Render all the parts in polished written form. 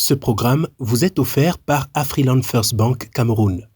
Ce programme vous est offert par Afriland First Bank Cameroun.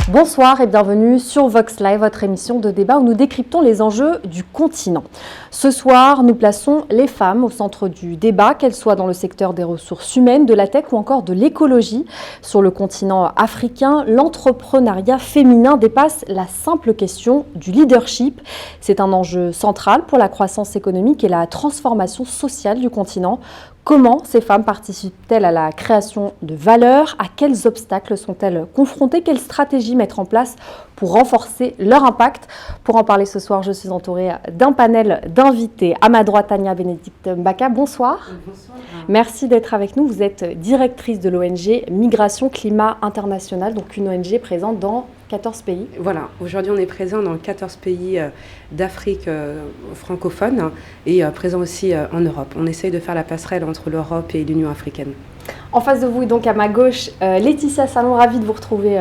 Bonsoir et bienvenue sur Vox Live, votre émission de débat où nous décryptons les enjeux du continent. Ce soir, nous plaçons les femmes au centre du débat, qu'elles soient dans le secteur des ressources humaines, de la tech ou encore de l'écologie. Sur le continent africain, l'entrepreneuriat féminin dépasse la simple question du leadership. C'est un enjeu central pour la croissance économique et la transformation sociale du continent. Comment ces femmes participent-elles à la création de valeur? À quels obstacles sont-elles confrontées? Quelles stratégies mettre en place pour renforcer leur impact? Pour en parler ce soir, je suis entourée d'un panel d'invités. À ma droite, Tania Bénédicte Mbaka, bonsoir. Bonsoir. Merci d'être avec nous. Vous êtes directrice de l'ONG Migration Climat International, donc une ONG présente dans 14 pays. Voilà, aujourd'hui on est présent dans 14 pays d'Afrique francophone et présent aussi en Europe. On essaye de faire la passerelle entre l'Europe et l'Union africaine. En face de vous et donc à ma gauche, Laetitia Salon, ravie de vous retrouver,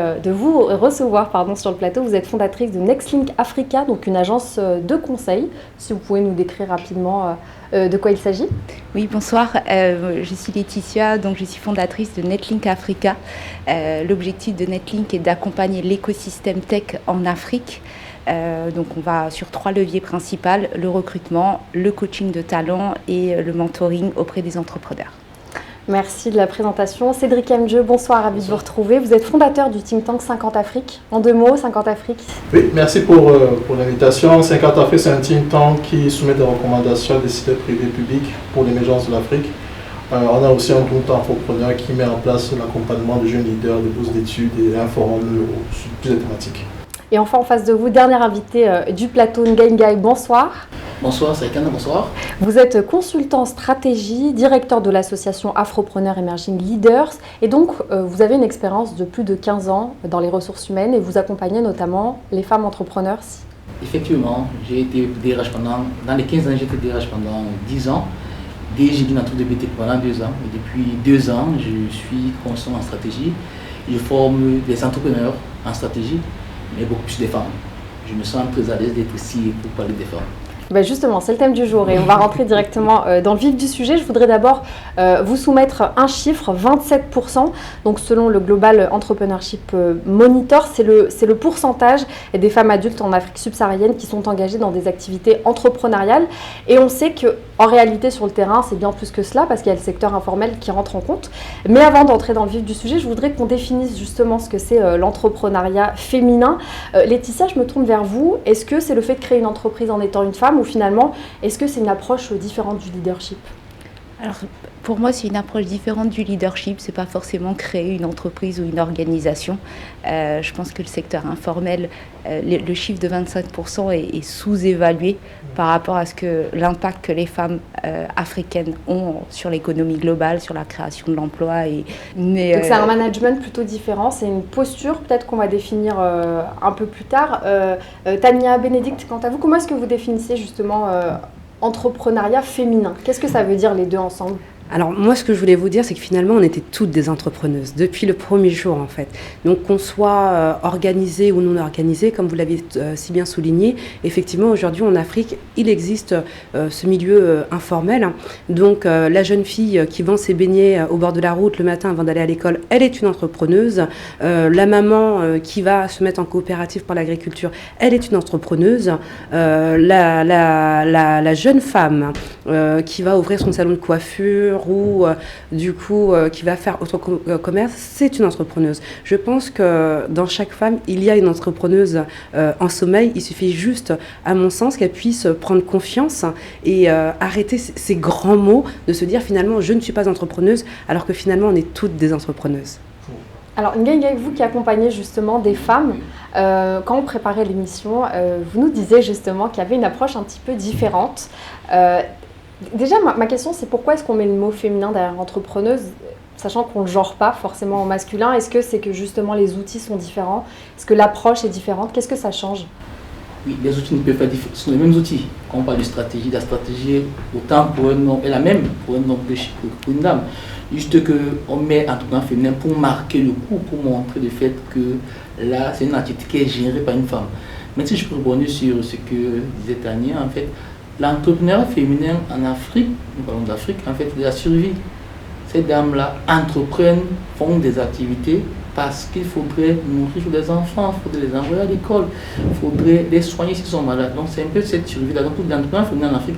recevoir sur le plateau. Vous êtes fondatrice de Nextlink Africa, donc une agence de conseil. Si vous pouvez nous décrire rapidement de quoi il s'agit. Oui, bonsoir. Je suis Laetitia, donc je suis fondatrice de Nextlink Africa. L'objectif de Nextlink est d'accompagner l'écosystème tech en Afrique. Donc on va sur 3 leviers principaux, le recrutement, le coaching de talent et le mentoring auprès des entrepreneurs. Merci de la présentation. Cédric Mdieu, bonsoir, ravi de vous retrouver. Vous êtes fondateur du think tank 50 Afrique. En 2 mots, 50 Afrique. Oui, merci pour l'invitation. 50 Afrique, c'est un think tank qui soumet des recommandations à des décideurs privés publics pour l'émergence de l'Afrique. On a aussi un groupe d'entrepreneurs qui met en place l'accompagnement de jeunes leaders, de bourses d'études et un forum sur plusieurs thématiques. Et enfin, en face de vous, dernier invité du plateau, Ngai, bonsoir. Bonsoir, c'est Kana, bonsoir. Vous êtes consultant en stratégie, directeur de l'association Afropreneur Emerging Leaders. Et donc, vous avez une expérience de plus de 15 ans dans les ressources humaines et vous accompagnez notamment les femmes entrepreneurs. Effectivement, j'ai été DRH dans les 15 ans, j'étais DRH pendant 10 ans. J'ai dit dans tout débuté pendant 2 ans. Et depuis 2 ans, je suis consultant en stratégie. Je forme des entrepreneurs en stratégie, mais beaucoup plus des femmes. Je me sens très à l'aise d'être ici pour parler des femmes. Ben justement, c'est le thème du jour et on va rentrer directement dans le vif du sujet. Je voudrais d'abord vous soumettre un chiffre, 27%. Donc selon le Global Entrepreneurship Monitor, c'est le pourcentage des femmes adultes en Afrique subsaharienne qui sont engagées dans des activités entrepreneuriales. Et on sait qu'en réalité sur le terrain, c'est bien plus que cela parce qu'il y a le secteur informel qui rentre en compte. Mais avant d'entrer dans le vif du sujet, je voudrais qu'on définisse justement ce que c'est l'entrepreneuriat féminin. Laetitia, je me tourne vers vous. Est-ce que c'est le fait de créer une entreprise en étant une femme ou finalement, est-ce que c'est une approche différente du leadership? Alors, pour moi, c'est une approche différente du leadership. C'est pas forcément créer une entreprise ou une organisation. Je pense que le secteur informel, le chiffre de 25% est sous-évalué par rapport à l'impact que les femmes africaines ont sur l'économie globale, sur la création de l'emploi. Donc c'est un management plutôt différent, c'est une posture peut-être qu'on va définir un peu plus tard. Tania Bénédicte, quant à vous, comment est-ce que vous définissez justement entrepreneuriat féminin? Qu'est-ce que ça veut dire les deux ensemble? Alors moi, ce que je voulais vous dire, c'est que finalement, on était toutes des entrepreneuses depuis le premier jour en fait. Donc qu'on soit organisé ou non organisé, comme vous l'avez si bien souligné, effectivement aujourd'hui en Afrique, il existe ce milieu informel. Donc la jeune fille qui vend ses beignets au bord de la route le matin avant d'aller à l'école, elle est une entrepreneuse. La maman qui va se mettre en coopérative pour l'agriculture, elle est une entrepreneuse. La jeune femme qui va ouvrir son salon de coiffure ou qui va faire autre commerce, c'est une entrepreneuse. Je pense que dans chaque femme, il y a une entrepreneuse en sommeil. Il suffit juste, à mon sens, qu'elle puisse prendre confiance et arrêter ces grands mots de se dire finalement je ne suis pas entrepreneuse alors que finalement on est toutes des entrepreneuses. Alors Ngai, vous qui accompagnez justement des femmes, quand on préparait l'émission, vous nous disiez justement qu'il y avait une approche un petit peu différente. Déjà, ma question, c'est pourquoi est-ce qu'on met le mot féminin derrière entrepreneuse, sachant qu'on ne le genre pas forcément au masculin? Est-ce que c'est que justement les outils sont différents? Est-ce que l'approche est différente? Qu'est-ce que ça change? Oui, les outils ne peuvent pas différer. Ce sont les mêmes outils. Quand on parle de stratégie, la stratégie, autant pour un homme est la même pour un homme que pour une dame. Juste qu'on met entrepreneur féminin pour marquer le coup, pour montrer le fait que là, c'est une activité qui est gérée par une femme. Mais si je peux rebondir sur ce que disait Tania, en fait, l'entrepreneuriat féminin en Afrique, nous parlons d'Afrique, en fait, c'est de la survie. Ces dames-là entreprennent, font des activités parce qu'il faudrait nourrir les enfants, il faudrait les envoyer à l'école, il faudrait les soigner s'ils sont malades. Donc c'est un peu cette survie-là. Donc l'entrepreneuriat féminin en Afrique,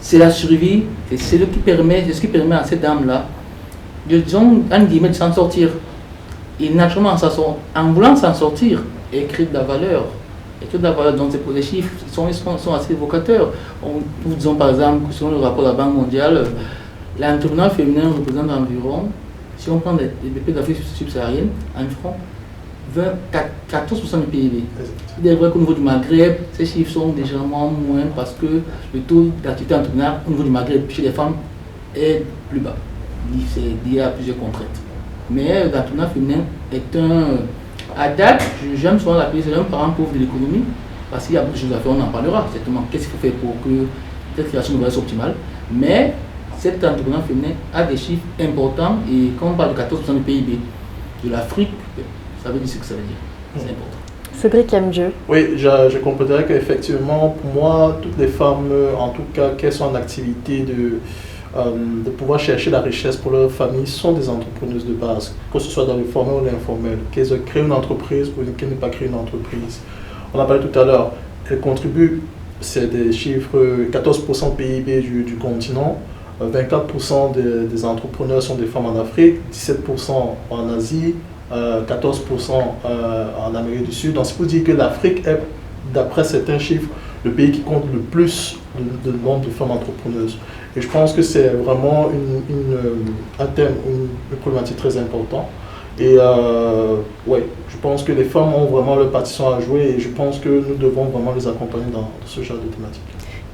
c'est la survie, c'est ce qui permet à ces dames-là, disons, de s'en sortir. Et naturellement, en voulant s'en sortir, elles créent de la valeur. Donc c'est pour les chiffres, ils sont assez évocateurs. Nous disons par exemple que selon le rapport de la Banque mondiale, l'entrepreneuriat féminin représente environ, si on prend les pays d'Afrique subsaharienne, environ 14% du PIB. Il est vrai qu'au niveau du Maghreb, ces chiffres sont légèrement moins parce que le taux d'activité entrepreneuriale au niveau du Maghreb chez les femmes est plus bas. C'est lié à plusieurs contraintes. Mais l'entrepreneuriat féminin est à date, j'aime souvent l'appeler, c'est un parent pauvre de l'économie parce qu'il y a beaucoup de choses à faire, on en parlera. Certainement, qu'est-ce qu'il faut faire pour que cette création de valeur soit optimale. Mais cet entrepreneur féminin a des chiffres importants et quand on parle de 14% du PIB de l'Afrique, ça veut dire ce que ça veut dire. C'est important. Cédric Amdieu. Oui, je comprendrais qu'effectivement, pour moi, toutes les femmes, en tout cas, qu'elles sont en activité de pouvoir chercher la richesse pour leur famille, sont des entrepreneuses de base, que ce soit dans le formel ou l'informel, qu'elles aient créé une entreprise ou qu'elles n'aient pas créé une entreprise. On a parlé tout à l'heure, elles contribuent, c'est des chiffres, 14% PIB du continent, 24% des entrepreneurs sont des femmes en Afrique, 17% en Asie, 14% en Amérique du Sud. Donc, c'est pour dire que l'Afrique est, d'après certains chiffres, le pays qui compte le plus de nombre de femmes entrepreneuses. Et je pense que c'est vraiment un thème, une problématique très importante. Et ouais, je pense que les femmes ont vraiment leur partition à jouer et je pense que nous devons vraiment les accompagner dans ce genre de thématique.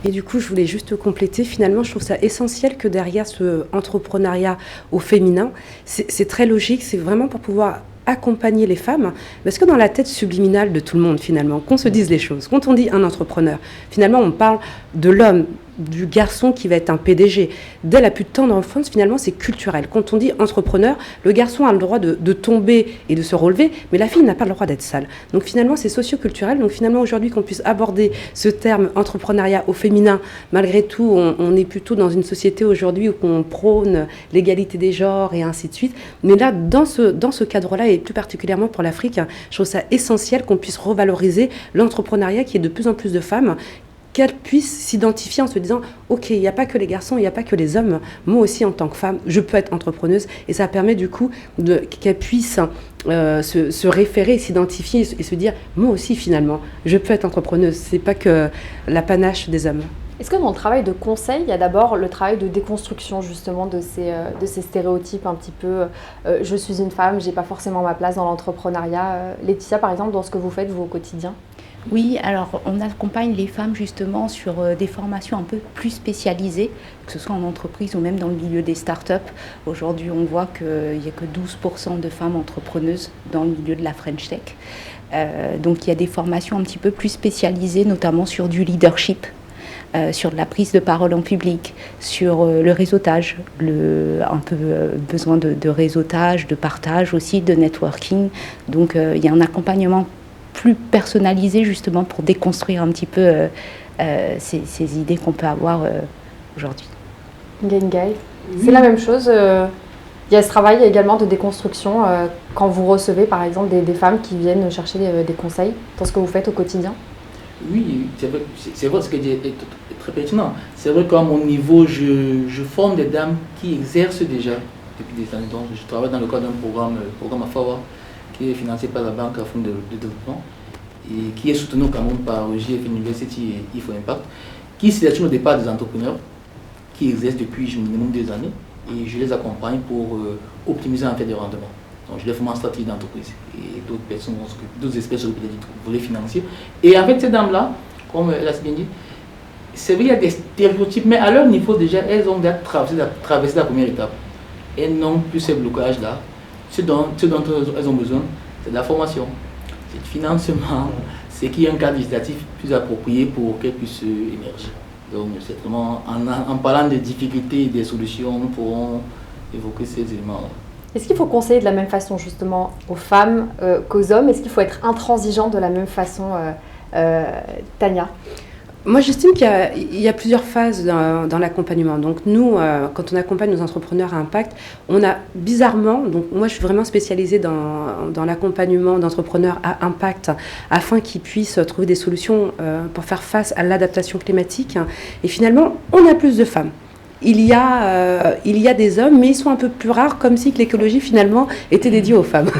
Et du coup, je voulais juste compléter, finalement, je trouve ça essentiel que derrière ce entrepreneuriat au féminin, c'est très logique, c'est vraiment pour pouvoir accompagner les femmes, parce que dans la tête subliminale de tout le monde, finalement, qu'on se dise les choses, quand on dit un entrepreneur, finalement, on parle de l'homme, du garçon qui va être un PDG. Dès la plus tendre enfance, finalement, c'est culturel. Quand on dit entrepreneur, le garçon a le droit de tomber et de se relever, mais la fille n'a pas le droit d'être sale. Donc finalement, c'est socio-culturel. Donc finalement, aujourd'hui, qu'on puisse aborder ce terme entrepreneuriat au féminin, malgré tout, on est plutôt dans une société aujourd'hui où on prône l'égalité des genres et ainsi de suite. Mais là, dans ce cadre-là, et plus particulièrement pour l'Afrique, je trouve ça essentiel qu'on puisse revaloriser l'entrepreneuriat qui est de plus en plus de femmes, qu'elles puissent s'identifier en se disant « Ok, il n'y a pas que les garçons, il n'y a pas que les hommes. Moi aussi, en tant que femme, je peux être entrepreneuse. » Et ça permet du coup qu'elles puissent se référer, s'identifier et se dire « Moi aussi, finalement, je peux être entrepreneuse. Ce n'est pas que l'apanage des hommes. » Est-ce que dans le travail de conseil, il y a d'abord le travail de déconstruction justement de ces stéréotypes un petit peu je suis une femme, j'ai pas forcément ma place dans l'entrepreneuriat. Laetitia, par exemple, dans ce que vous faites vous au quotidien? Oui, alors on accompagne les femmes justement sur des formations un peu plus spécialisées, que ce soit en entreprise ou même dans le milieu des startups. Aujourd'hui, on voit qu'il n'y a que 12% de femmes entrepreneuses dans le milieu de la French Tech. Donc il y a des formations un petit peu plus spécialisées, notamment sur du leadership, sur de la prise de parole en public, sur le réseautage, un peu besoin de réseautage, de partage aussi, de networking. Donc il y a un accompagnement plus personnalisé justement pour déconstruire un petit peu ces idées qu'on peut avoir aujourd'hui. Ngengai, c'est la même chose. Il y a ce travail également de déconstruction quand vous recevez par exemple des femmes qui viennent chercher des conseils dans ce que vous faites au quotidien. Oui, c'est vrai ce que dit est très pertinent. C'est vrai qu'à mon niveau, je forme des dames qui exercent déjà depuis des années. Donc, je travaille dans le cadre d'un programme AFAWA, qui est financé par la Banque africaine de développement et qui est soutenu au Cameroun par GF University et IFO Impact, qui sélectionne au départ des entrepreneurs qui exercent depuis minimum 2 années et je les accompagne pour optimiser en fait des rendements. Donc je les forme en stratégie d'entreprise et d'autres personnes, d'autres experts sur le volet financier. Et en fait ces dames-là, comme elle a bien dit, c'est vrai qu'il y a des stéréotypes, mais à leur niveau déjà, elles ont déjà traversé la première étape. Elles n'ont plus ces blocages-là. Ce dont elles ont besoin, c'est de la formation, c'est du financement, c'est qu'il y ait un cadre législatif plus approprié pour qu'elles puissent émerger. Donc, c'est vraiment, en parlant des difficultés et des solutions, nous pourrons évoquer ces éléments-là. Est-ce qu'il faut conseiller de la même façon justement aux femmes qu'aux hommes? Est-ce qu'il faut être intransigeant de la même façon, Tania? Moi, j'estime qu'il y a plusieurs phases dans l'accompagnement. Donc, nous, quand on accompagne nos entrepreneurs à impact, on a bizarrement, donc moi, je suis vraiment spécialisée dans l'accompagnement d'entrepreneurs à impact afin qu'ils puissent trouver des solutions pour faire face à l'adaptation climatique. Et finalement, on a plus de femmes. Il y a des hommes, mais ils sont un peu plus rares, comme si l'écologie, finalement, était dédiée aux femmes.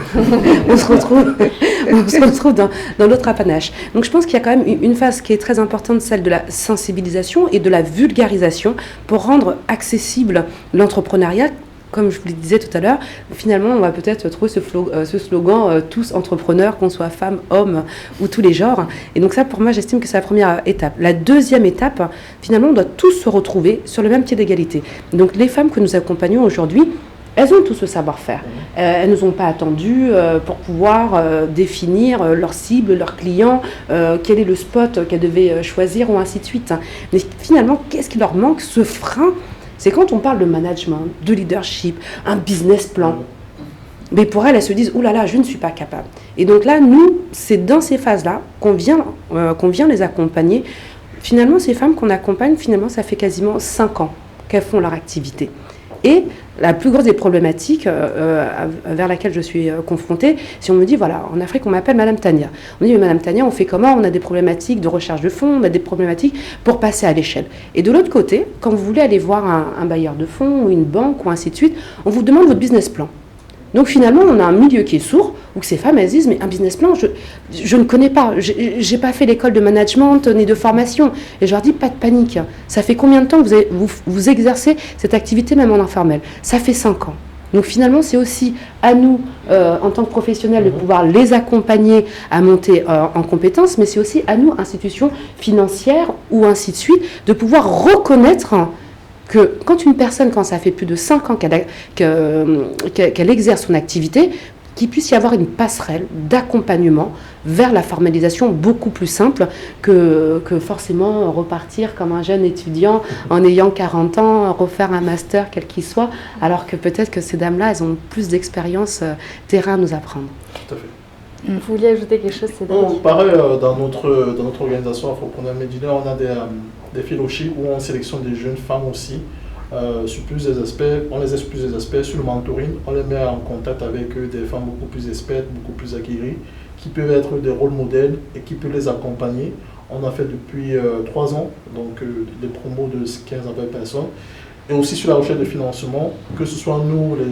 on se retrouve dans l'autre apanage. Donc, je pense qu'il y a quand même une phase qui est très importante, celle de la sensibilisation et de la vulgarisation pour rendre accessible l'entrepreneuriat. Comme je vous le disais tout à l'heure, finalement, on va peut-être trouver ce slogan tous entrepreneurs, qu'on soit femme, homme ou tous les genres. Et donc ça, pour moi, j'estime que c'est la première étape. La deuxième étape, finalement, on doit tous se retrouver sur le même pied d'égalité. Donc les femmes que nous accompagnons aujourd'hui, elles ont tout ce savoir-faire. Elles ne nous ont pas attendu pour pouvoir définir leur cible, leurs clients, quel est le spot qu'elles devaient choisir ou ainsi de suite. Mais finalement, qu'est-ce qui leur manque? Ce frein, c'est quand on parle de management, de leadership, un business plan. Mais pour elles se disent « Ouh là là, je ne suis pas capable ». Et donc là, nous, c'est dans ces phases-là qu'on vient les accompagner. Finalement, ces femmes qu'on accompagne, finalement, ça fait quasiment 5 ans qu'elles font leur activité. Et la plus grosse des problématiques vers laquelle je suis confrontée, si on me dit, voilà, en Afrique, on m'appelle Madame Tania. On dit, mais Madame Tania, on fait comment? On a des problématiques de recherche de fonds, on a des problématiques pour passer à l'échelle. Et de l'autre côté, quand vous voulez aller voir un bailleur de fonds ou une banque ou ainsi de suite, on vous demande votre business plan. Donc finalement, on a un milieu qui est sourd, où ces femmes, elles disent, mais un business plan, je ne connais pas, j'ai pas fait l'école de management ni de formation. Et je leur dis, pas de panique. Ça fait combien de temps que vous exercez cette activité, même en informel? Ça fait 5 ans. Donc finalement, c'est aussi à nous, en tant que professionnels, de pouvoir les accompagner à monter en compétences, mais c'est aussi à nous, institutions financières ou ainsi de suite, de pouvoir reconnaître que quand une personne, quand ça fait plus de 5 ans qu'elle exerce son activité, qu'il puisse y avoir une passerelle d'accompagnement vers la formalisation beaucoup plus simple que forcément repartir comme un jeune étudiant en ayant 40 ans, refaire un master quel qu'il soit, alors que peut-être que ces dames-là, elles ont plus d'expérience terrain à nous apprendre. Tout à fait. Vous vouliez ajouter quelque chose, Cédric? Pareil, dans notre organisation Afropreneur Medina, on a des fellowships où on sélectionne des jeunes femmes aussi sur plusieurs aspects. On les aide sur plusieurs aspects. Sur le mentoring, on les met en contact avec des femmes beaucoup plus expertes, beaucoup plus aguerries, qui peuvent être des rôles modèles et qui peuvent les accompagner. On a fait depuis 3 ans, donc des promos de 15 à 20 personnes. Et aussi sur la recherche de financement, que ce soit nous, les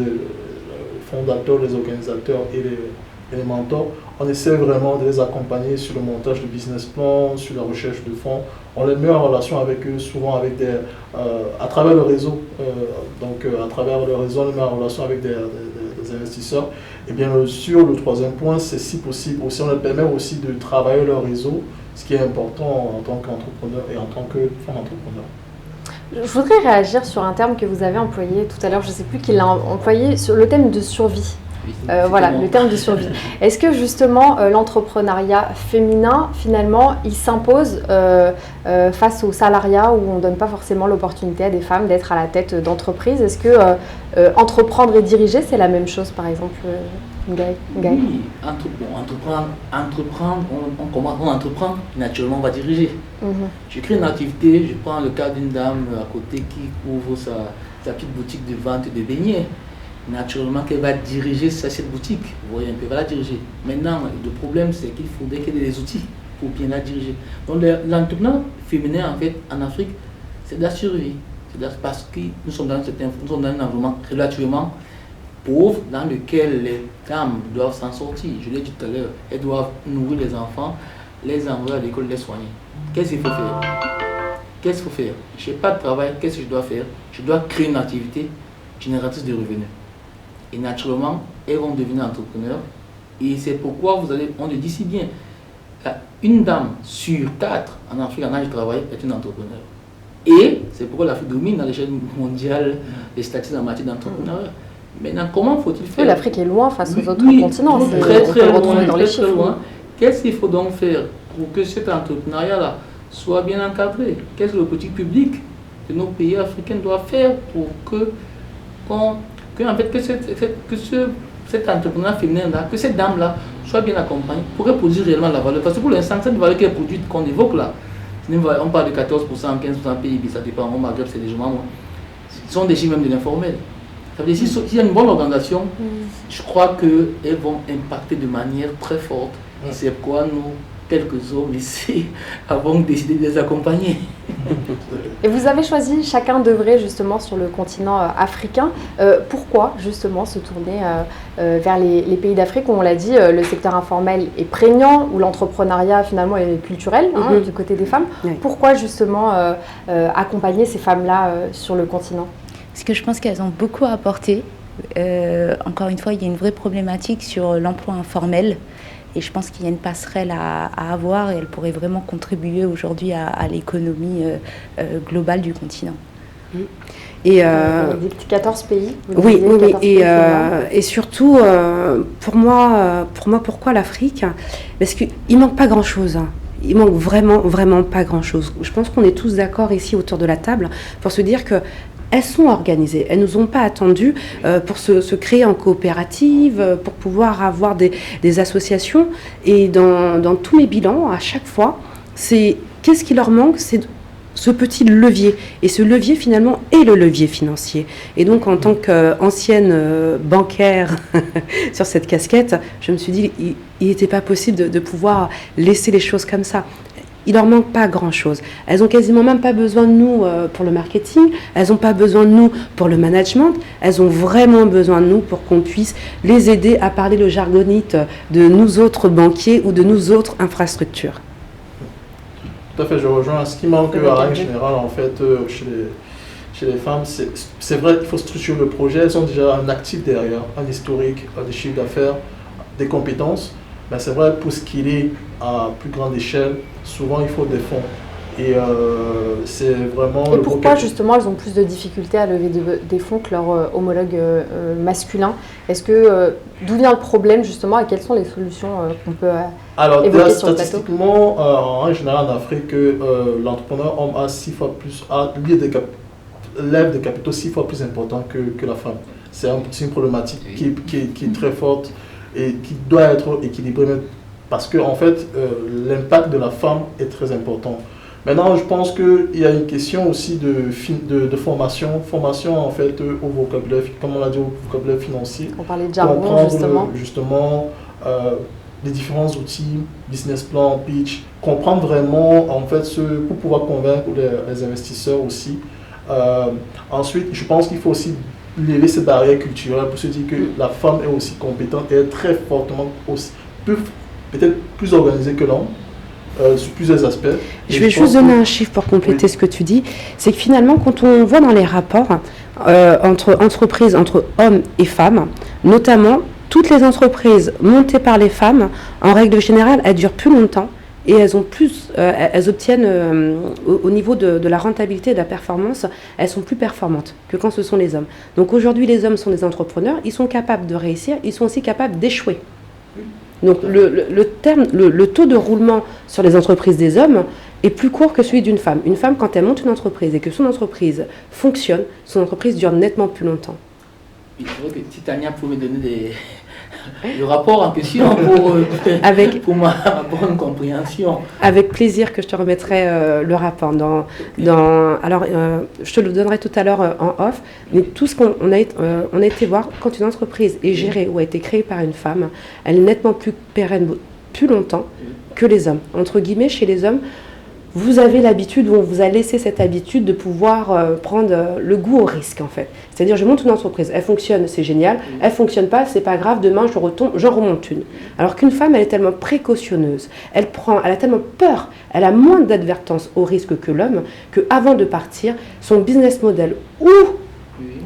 fondateurs, les organisateurs et les mentors, on essaie vraiment de les accompagner sur le montage de business plan, sur la recherche de fonds. On les met en relation avec eux, souvent avec à travers le réseau. À travers le réseau, on les met en relation avec des investisseurs. Et bien sûr, le troisième point, c'est si possible aussi, on leur permet aussi de travailler leur réseau, ce qui est important en tant qu'entrepreneur et en tant que femme entrepreneur. Je voudrais réagir sur un terme que vous avez employé tout à l'heure, je ne sais plus qui l'a employé, sur le thème de survie. Voilà, le terme de survie. Est-ce que justement l'entrepreneuriat féminin, finalement, il s'impose face au salariat où on ne donne pas forcément l'opportunité à des femmes d'être à la tête d'entreprise? Est-ce que entreprendre et diriger, c'est la même chose, par exemple, Ngaï? Oui, entreprendre, on entreprend, naturellement on va diriger. Je crée une activité, je prends le cas d'une dame à côté qui ouvre sa petite boutique de vente de beignets. Naturellement qu'elle va diriger cette boutique, vous voyez un peu, elle va la diriger. Maintenant, le problème c'est qu'il faudrait qu'elle ait des outils pour bien la diriger. Donc l'entrepreneur féminin en fait en Afrique, c'est de la survie. Parce que nous sommes dans un environnement relativement pauvre dans lequel les femmes doivent s'en sortir. Je l'ai dit tout à l'heure, elles doivent nourrir les enfants, les envoyer à l'école, les soigner. Qu'est-ce qu'il faut faire? Je n'ai pas de travail, qu'est-ce que je dois faire? Je dois créer une activité génératrice de revenus. Et naturellement, elles vont devenir entrepreneurs. Et c'est pourquoi on le dit si bien, une dame sur 4 en Afrique en âge de travail est une entrepreneur. Et c'est pourquoi l'Afrique domine dans l'échelle mondiale des statistiques en matière d'entrepreneuriat. Maintenant, comment faut-il faire? L'Afrique est loin face aux autres continents. Très loin. Qu'est-ce qu'il faut donc faire pour que cet entrepreneuriat-là soit bien encadré? Qu'est-ce que le politique public de nos pays africains doit faire pour qu'on en fait, cet entrepreneur féminin-là, que cette dame-là soit bien accompagnée, pourrait produire réellement la valeur. Parce que pour l'instant, cette valeur qu'elle produit, qu'on évoque là, on parle de 14%, 15% PIB, ça dépend, au Maghreb c'est légèrement moins. Ce sont des chiffres même de l'informel. Ça veut dire s'il y a une bonne organisation, je crois qu'elles vont impacter de manière très forte. C'est pourquoi nous, quelques hommes ici, avons décidé de les accompagner. Et vous avez choisi chacun d'œuvrer justement sur le continent africain. Pourquoi justement se tourner vers les pays d'Afrique où on l'a dit, le secteur informel est prégnant, où l'entrepreneuriat finalement est culturel du côté des femmes. Oui. Pourquoi justement accompagner ces femmes-là sur le continent? Parce que je pense qu'elles ont beaucoup à apporter. Encore une fois, il y a une vraie problématique sur l'emploi informel. Et je pense qu'il y a une passerelle à avoir et elle pourrait vraiment contribuer aujourd'hui à l'économie globale du continent. Et des petits 14 pays. Oui. Et surtout, pour moi, pourquoi l'Afrique? Parce qu'il ne manque pas grand-chose. Il manque vraiment pas grand-chose. Je pense qu'on est tous d'accord ici autour de la table pour se dire que elles sont organisées, elles ne nous ont pas attendu pour se créer en coopérative, pour pouvoir avoir des associations. Et dans tous mes bilans, à chaque fois, c'est qu'est-ce qui leur manque? C'est ce petit levier. Et ce levier, finalement, est le levier financier. Et donc, en tant qu'ancienne bancaire sur cette casquette, je me suis dit il n'était pas possible de pouvoir laisser les choses comme ça. Il leur manque pas grand-chose. Elles ont quasiment même pas besoin de nous pour le marketing. Elles n'ont pas besoin de nous pour le management. Elles ont vraiment besoin de nous pour qu'on puisse les aider à parler le jargonite de nous autres banquiers ou de nous autres infrastructures. Tout à fait, je rejoins. Ce qui manque à règle générale, en fait, chez les femmes, c'est vrai qu'il faut structurer le projet. Elles ont déjà un actif derrière, un historique, des chiffres d'affaires, des compétences. Mais c'est vrai, pour ce qu'il est à plus grande échelle, souvent il faut des fonds. Et c'est vraiment... Et pourquoi justement elles ont plus de difficultés à lever des fonds que leurs homologues masculins? Est-ce que d'où vient le problème justement et quelles sont les solutions qu'on peut évoquer sur le plateau? Statistiquement, en général en Afrique, l'entrepreneur homme a 6 fois plus, lève des capitaux 6 fois plus importants que la femme. C'est une problématique qui est très forte et qui doit être équilibrée parce que en fait l'impact de la femme est très important. Maintenant, je pense qu'il y a une question aussi de formation en fait au vocabulaire, comme on l'a dit, au vocabulaire financier. On parlait de jargon justement les différents outils, business plan, pitch, comprendre vraiment en fait pour pouvoir convaincre les investisseurs aussi. Ensuite, je pense qu'il faut aussi lever ces barrières culturelles pour se dire que la femme est aussi compétente et est très fortement peut-être plus organisée que l'homme sur plusieurs aspects. Je vais juste donner un chiffre pour compléter ce que tu dis. C'est que finalement, quand on voit dans les rapports entre entreprises, entre hommes et femmes, notamment toutes les entreprises montées par les femmes, en règle générale, elles durent plus longtemps. Et elles obtiennent au niveau de la rentabilité et de la performance, elles sont plus performantes que quand ce sont les hommes. Donc aujourd'hui, les hommes sont des entrepreneurs, ils sont capables de réussir, ils sont aussi capables d'échouer. Donc le taux de roulement sur les entreprises des hommes est plus court que celui d'une femme. Une femme, quand elle monte une entreprise et que son entreprise fonctionne, son entreprise dure nettement plus longtemps. Il faudrait que Titania pouvait me donner le rapport en question pour ma bonne compréhension. Avec plaisir que je te remettrai le rapport. Alors, je te le donnerai tout à l'heure en off, mais tout ce qu'on a été voir, quand une entreprise est gérée ou a été créée par une femme, elle est nettement plus pérenne, plus longtemps que les hommes. Entre guillemets, chez les hommes, vous avez l'habitude, ou on vous a laissé cette habitude de pouvoir prendre le goût au risque en fait. C'est-à-dire, je monte une entreprise, elle fonctionne, c'est génial, elle fonctionne pas, c'est pas grave, demain j'en remonte une. Alors qu'une femme, elle est tellement précautionneuse, elle a tellement peur, elle a moins d'advertence au risque que l'homme, qu'avant de partir, son business model ou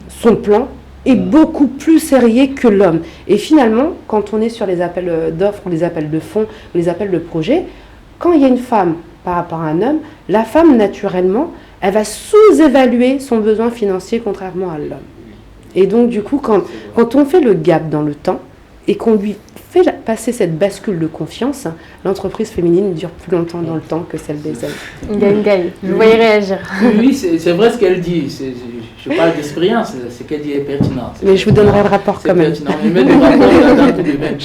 son plan est beaucoup plus sérieux que l'homme. Et finalement, quand on est sur les appels d'offres, ou les appels de fonds, ou les appels de projets, quand il y a une femme par rapport à un homme, la femme, naturellement, elle va sous-évaluer son besoin financier contrairement à l'homme. Et donc, du coup, quand on fait le gap dans le temps et qu'on lui fait passer cette bascule de confiance, l'entreprise féminine dure plus longtemps dans le temps que celle des hommes. Ngaï, je vous voyais réagir. Oui, c'est vrai ce qu'elle dit. Je Je parle d'expérience, ce qu'elle dit est pertinent. Mais je vous donnerai le rapport quand même. C'est pertinent. Mais le rapport, j'attends tout de même.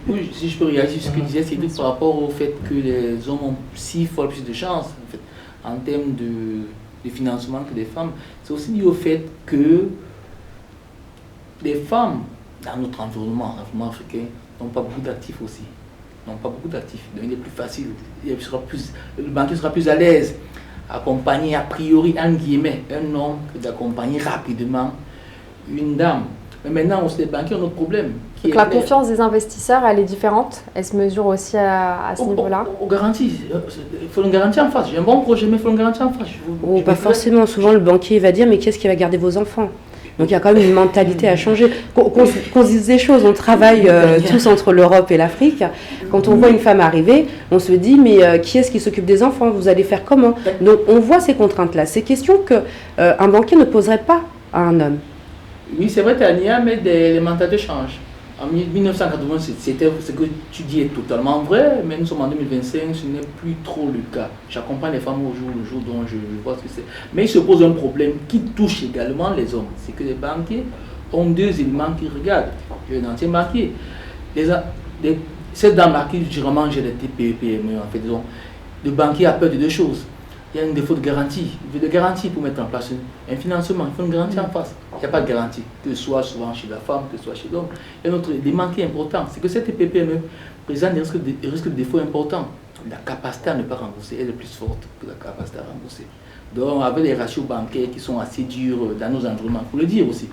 Oui, si je peux réagir sur ce que disait Cédric par rapport au fait que les hommes ont 6 fois plus de chances en, fait, en termes de financement que les femmes. C'est aussi lié au fait que les femmes, dans notre environnement africain, n'ont pas beaucoup d'actifs aussi. Donc il est plus facile, le banquier sera plus à l'aise à accompagner a priori, en guillemets, un homme que d'accompagner rapidement une dame. Mais maintenant, les banquiers ont notre problème. Donc la confiance des investisseurs, elle est différente. Elle se mesure aussi à ce niveau-là. On garantit. Il faut une garantie en face. J'ai un bon projet, mais il faut une garantie en face. Pas forcément. Souvent, le banquier va dire, mais qu'est-ce qui va garder vos enfants ? Donc il y a quand même une mentalité à changer. Qu'on se dise des choses, on travaille tous entre l'Europe et l'Afrique. Quand on voit une femme arriver, on se dit, mais qui est-ce qui s'occupe des enfants ? Vous allez faire comment ? Donc on voit ces contraintes-là. Ces questions qu'un banquier ne poserait pas à un homme. Oui, c'est vrai, Tania, mais les mentalités changent. En 1980, c'était ce que tu dis est totalement vrai, mais nous sommes en 2025, ce n'est plus trop le cas. J'accompagne les femmes au jour le jour, dont je vois ce que c'est. Mais il se pose un problème qui touche également les hommes. C'est que les banquiers ont 2 éléments qu'ils regardent. J'ai un ancien banquier. Cette dame à qui je j'ai les TPE-PME, en fait, disons, le banquier a peur de 2 choses. Il y a un défaut de garantie. Il veut de garantie pour mettre en place un financement. Il faut une garantie en face. Il n'y a pas de garantie, que ce soit souvent chez la femme, que ce soit chez l'homme. Et un autre élément qui est important, c'est que cette PPME présente des risques de défaut importants. La capacité à ne pas rembourser, elle est plus forte que la capacité à rembourser. Donc, avec les ratios bancaires qui sont assez durs dans nos environnements, il faut le dire aussi.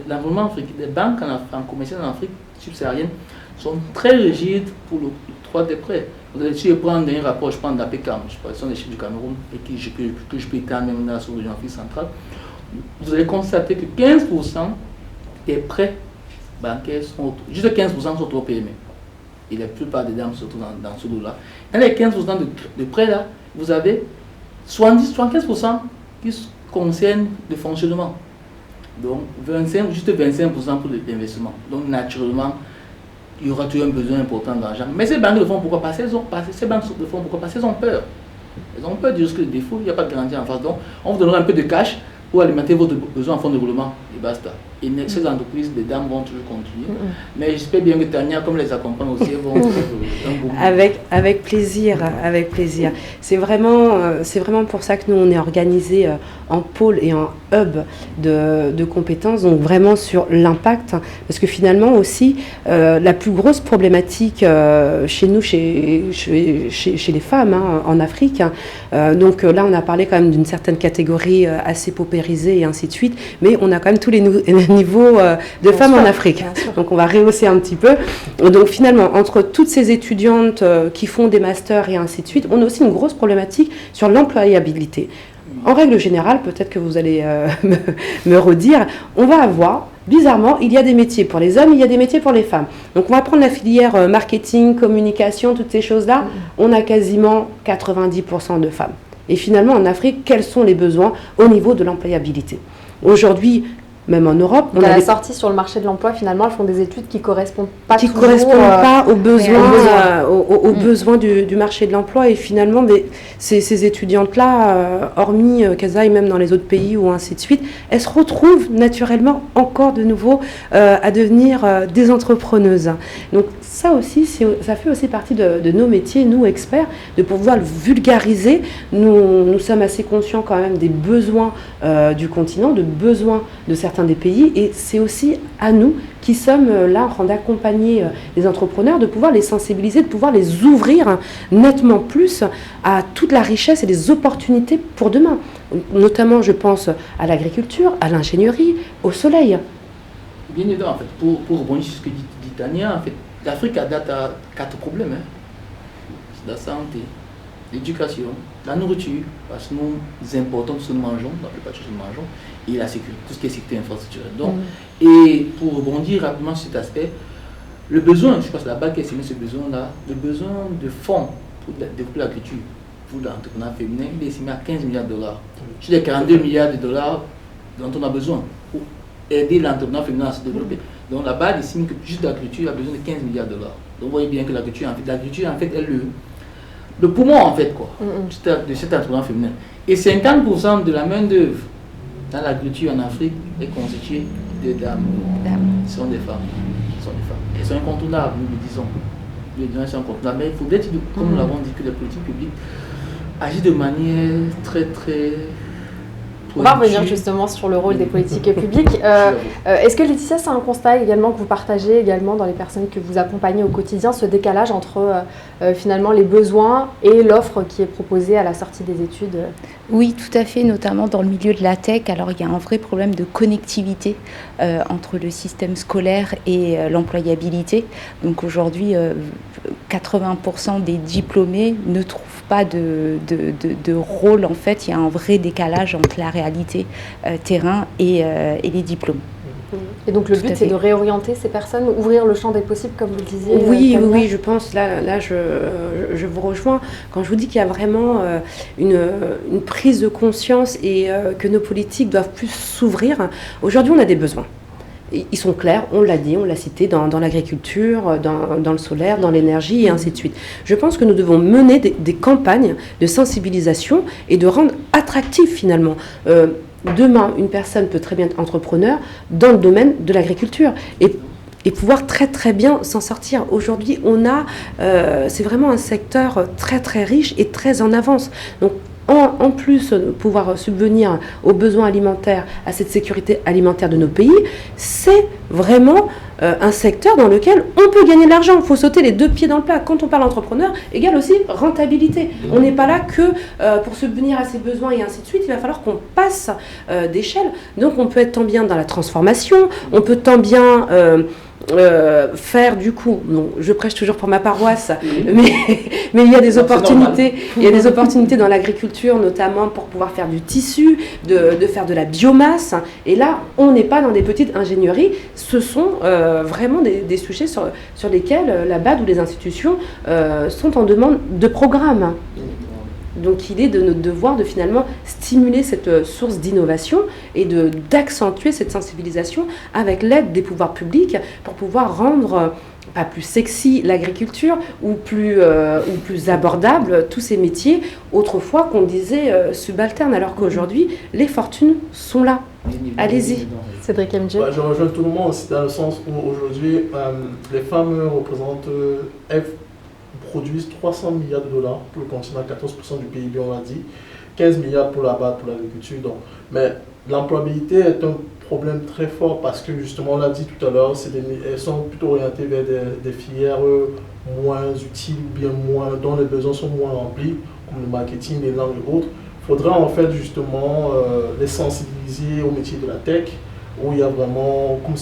L'environnement africain, les banques en commercial en Afrique subsaharienne sont très rigides pour l'octroi des prêts. Si je prends un rapport, je prends d'APCAM, ce sont des chiffres du Cameroun, et que je peux étendre même là sur le Afrique centrale, vous allez constater que 15% des prêts bancaires sont juste 15% sont au PME. Et la plupart des dames, surtout dans ce lot-là. Dans les 15% de prêts là, vous avez 75% qui concernent le fonctionnement. Donc juste 25% pour l'investissement. Donc naturellement, il y aura toujours un besoin important d'argent. Mais ces banques le font pourquoi pas? Elles ont peur. Elles ont peur du risque de défaut, il n'y a pas de garantie en face. Donc, on vous donnera un peu de cash pour alimenter votre besoin en fonds de développement. Et basta. Et ces entreprises, les dames vont toujours continuer. Mais j'espère bien que Tania, comme les accompagne aussi, elles vont faire un bon avec plaisir, avec plaisir. C'est vraiment pour ça que nous, on est organisé en pôle et en hub de compétences, donc vraiment sur l'impact. Parce que finalement aussi, la plus grosse problématique chez nous, chez les femmes en Afrique, donc là, on a parlé quand même d'une certaine catégorie assez paupérisée et ainsi de suite, mais on a quand même tous les niveaux de femmes en Afrique. Donc on va rehausser un petit peu. Donc finalement, entre toutes ces étudiantes qui font des masters et ainsi de suite, on a aussi une grosse problématique sur l'employabilité. En règle générale, peut-être que vous allez me redire, on va avoir, bizarrement, il y a des métiers pour les hommes, il y a des métiers pour les femmes. Donc on va prendre la filière marketing, communication, toutes ces choses-là, on a quasiment 90% de femmes. Et finalement, en Afrique, quels sont les besoins au niveau de l'employabilité ? Aujourd'hui, même en Europe, on a la sortie sur le marché de l'emploi, finalement, elles font des études qui ne correspondent pas aux besoins du marché de l'emploi. Et finalement, ces étudiantes-là, hormis qu'elles aillent même dans les autres pays ou ainsi de suite, elles se retrouvent naturellement encore de nouveau à devenir des entrepreneuses. Donc ça aussi, ça fait aussi partie de nos métiers, nous experts, de pouvoir le vulgariser. Nous sommes assez conscients quand même des besoins du continent, de besoins de certains des pays, et c'est aussi à nous qui sommes là en train d'accompagner les entrepreneurs, de pouvoir les sensibiliser, de pouvoir les ouvrir nettement plus à toute la richesse et les opportunités pour demain. Notamment, je pense à l'agriculture, à l'ingénierie, au soleil. Bien évidemment, en fait, pour rebondir sur ce que dit Tania, en fait, l'Afrique a date à 4 problèmes. C'est la santé, l'éducation, la nourriture, parce que nous importons ce que nous mangeons, la plupart des choses que nous mangeons, et la sécurité, tout ce qui est sécurité infrastructurelle. Donc, et pour rebondir rapidement sur cet aspect, le besoin, je pense que la banque a estimé ce besoin-là, le besoin de fonds pour développer l'agriculture, pour l'entrepreneuriat féminin, il est estimé à 15 milliards de dollars. Sur les 42 milliards de dollars dont on a besoin pour aider l'entrepreneuriat féminin à se développer. Donc la banque estime que juste l'agriculture a besoin de 15 milliards de dollars. Donc vous voyez bien que l'agriculture, en fait, est le poumon, en fait, quoi, de cet entrepreneur féminin. Et 50% de la main-d'œuvre dans l'agriculture en Afrique est constituée de dames. Ce sont des femmes. Elles sont incontournables, nous le disons. Les gens sont incontournables. Mais il faudrait, comme nous l'avons dit, que les politiques publiques agissent de manière très, très... On va revenir justement sur le rôle des politiques publiques. Est-ce que Laetitia, c'est un constat également que vous partagez également dans les personnes que vous accompagnez au quotidien, ce décalage entre finalement les besoins et l'offre qui est proposée à la sortie des études? Oui, tout à fait, notamment dans le milieu de la tech. Alors, il y a un vrai problème de connectivité entre le système scolaire et l'employabilité. Donc aujourd'hui, 80% des diplômés ne trouvent pas de rôle. En fait, il y a un vrai décalage entre la réalité terrain et les diplômes. Et donc le but, c'est de réorienter ces personnes, ouvrir le champ des possibles, comme vous le disiez. Oui, je pense, là je vous rejoins, quand je vous dis qu'il y a vraiment une prise de conscience et que nos politiques doivent plus s'ouvrir. Aujourd'hui, on a des besoins. Ils sont clairs, on l'a dit, on l'a cité, dans l'agriculture, dans le solaire, dans l'énergie et ainsi de suite. Je pense que nous devons mener des campagnes de sensibilisation et de rendre attractif finalement. Demain, une personne peut très bien être entrepreneur dans le domaine de l'agriculture et pouvoir très très bien s'en sortir. Aujourd'hui, c'est vraiment un secteur très très riche et très en avance. Donc, en plus de pouvoir subvenir aux besoins alimentaires, à cette sécurité alimentaire de nos pays, c'est vraiment un secteur dans lequel on peut gagner de l'argent. Il faut sauter les deux pieds dans le plat. Quand on parle entrepreneur, égale aussi rentabilité. On n'est pas là que pour subvenir à ses besoins et ainsi de suite. Il va falloir qu'on passe d'échelle. Donc on peut être tant bien dans la transformation, on peut tant bien... faire du coup, non, je prêche toujours pour ma paroisse, mais il y a des opportunités, dans l'agriculture, notamment pour pouvoir faire du tissu, de faire de la biomasse. Et là, on n'est pas dans des petites ingénieries. Ce sont vraiment des sujets sur lesquels la BAD ou les institutions sont en demande de programmes. Donc il est de notre devoir de finalement stimuler cette source d'innovation et d'accentuer cette sensibilisation avec l'aide des pouvoirs publics pour pouvoir rendre pas plus sexy l'agriculture ou plus abordable tous ces métiers autrefois qu'on disait subalternes, alors qu'aujourd'hui les fortunes sont là. Allez-y. Cédric MJ. Je rejoins tout le monde dans le sens où aujourd'hui les femmes représentent produisent 300 milliards de dollars pour le continent, 14% du PIB, on l'a dit, 15 milliards pour la BAD, pour l'agriculture. Mais l'employabilité est un problème très fort parce que justement, on l'a dit tout à l'heure, elles sont plutôt orientées vers des filières moins utiles, bien moins, dont les besoins sont moins remplis, comme le marketing, les langues et autres. Il faudra en fait justement les sensibiliser au métier de la tech, où il y a vraiment, comme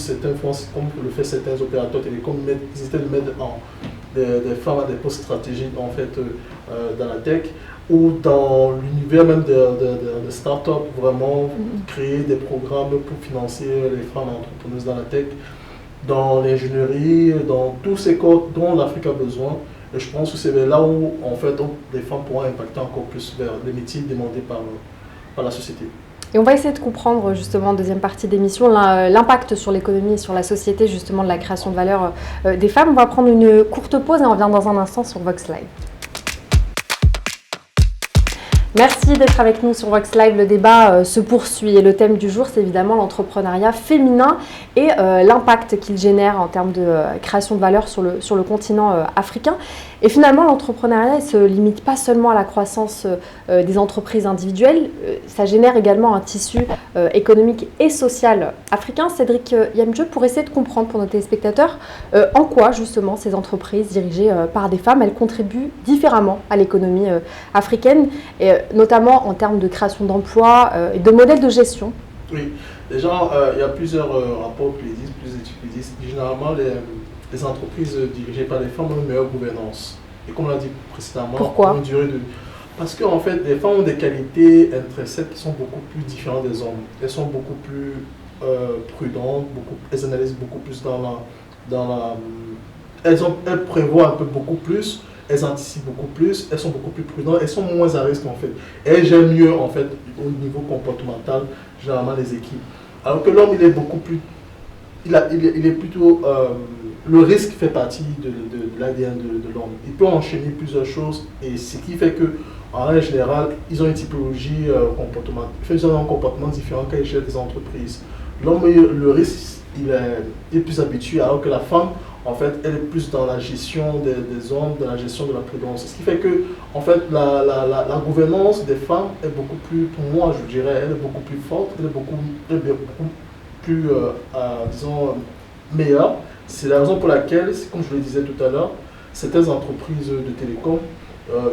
le fait certains opérateurs télécoms, ils essaient de mettre des femmes à des postes stratégiques en fait dans la tech, ou dans l'univers même de start-up, vraiment créer des programmes pour financer les femmes entrepreneuses dans la tech, dans l'ingénierie, dans tous ces corps dont l'Afrique a besoin. Et je pense que c'est là où en fait les femmes pourront impacter encore plus vers les métiers demandés par la société. Et on va essayer de comprendre justement en deuxième partie d'émission l'impact sur l'économie et sur la société justement de la création de valeur des femmes. On va prendre une courte pause et on revient dans un instant sur Vox Live. Merci d'être avec nous sur Vox Live. Le débat se poursuit et le thème du jour, c'est évidemment l'entrepreneuriat féminin et l'impact qu'il génère en termes de création de valeur sur le continent africain. Et finalement, l'entrepreneuriat ne se limite pas seulement à la croissance des entreprises individuelles, ça génère également un tissu économique et social africain. Cédric Yamdje, pour essayer de comprendre pour nos téléspectateurs en quoi justement ces entreprises dirigées par des femmes, elles contribuent différemment à l'économie africaine, et notamment en termes de création d'emplois et de modèles de gestion. Oui, déjà, il y a plusieurs rapports qui disent, plusieurs études qui disent, généralement les entreprises dirigées par les femmes ont une meilleure gouvernance. Et comme on l'a dit précédemment, pourquoi ? Parce qu'en fait, les femmes ont des qualités intrinsèques qui sont beaucoup plus différentes des hommes. Elles sont beaucoup plus prudentes, elles analysent beaucoup plus elles prévoient un peu beaucoup plus, elles anticipent beaucoup plus, elles sont beaucoup plus prudentes, elles sont moins à risque en fait. Elles gèrent mieux en fait au niveau comportemental, généralement les équipes. Alors que l'homme, il est beaucoup plus... Il est plutôt... le risque fait partie de l'ADN de l'homme. Il peut enchaîner plusieurs choses et ce qui fait que en règle générale, ils ont une typologie comportementale, ils ont un comportement différent quand ils gèrent des entreprises. L'homme, le risque, il est plus habitué, alors que la femme, en fait, elle est plus dans la gestion des hommes, dans la gestion de la prudence. Ce qui fait que, en fait, la gouvernance des femmes est beaucoup plus, pour moi, je dirais, elle est beaucoup plus forte, elle est beaucoup plus, disons, meilleure. C'est la raison pour laquelle, comme je le disais tout à l'heure, certaines entreprises de télécom,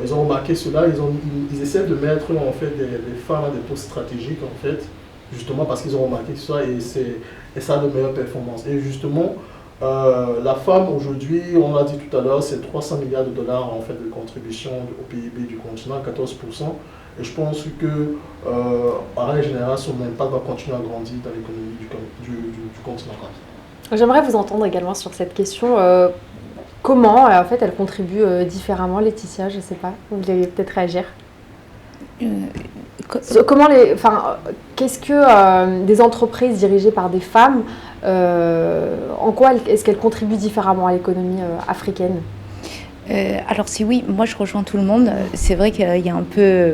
ils ont remarqué cela, ils essaient de mettre en fait des femmes à des postes stratégiques, en fait, justement parce qu'ils ont remarqué ça et ça a de meilleures performances. Et justement, la femme aujourd'hui, on l'a dit tout à l'heure, c'est 300 milliards de dollars en fait de contribution au PIB du continent, 14%. Et je pense que, en règle générale, son impact va continuer à grandir dans l'économie du continent. J'aimerais vous entendre également sur cette question. Comment, en fait, elle contribue différemment, Laetitia, je ne sais pas, vous allez peut-être réagir. Qu'est-ce que des entreprises dirigées par des femmes, en quoi est-ce qu'elles contribuent différemment à l'économie africaine ? Alors si oui, moi je rejoins tout le monde. C'est vrai qu'il y a un peu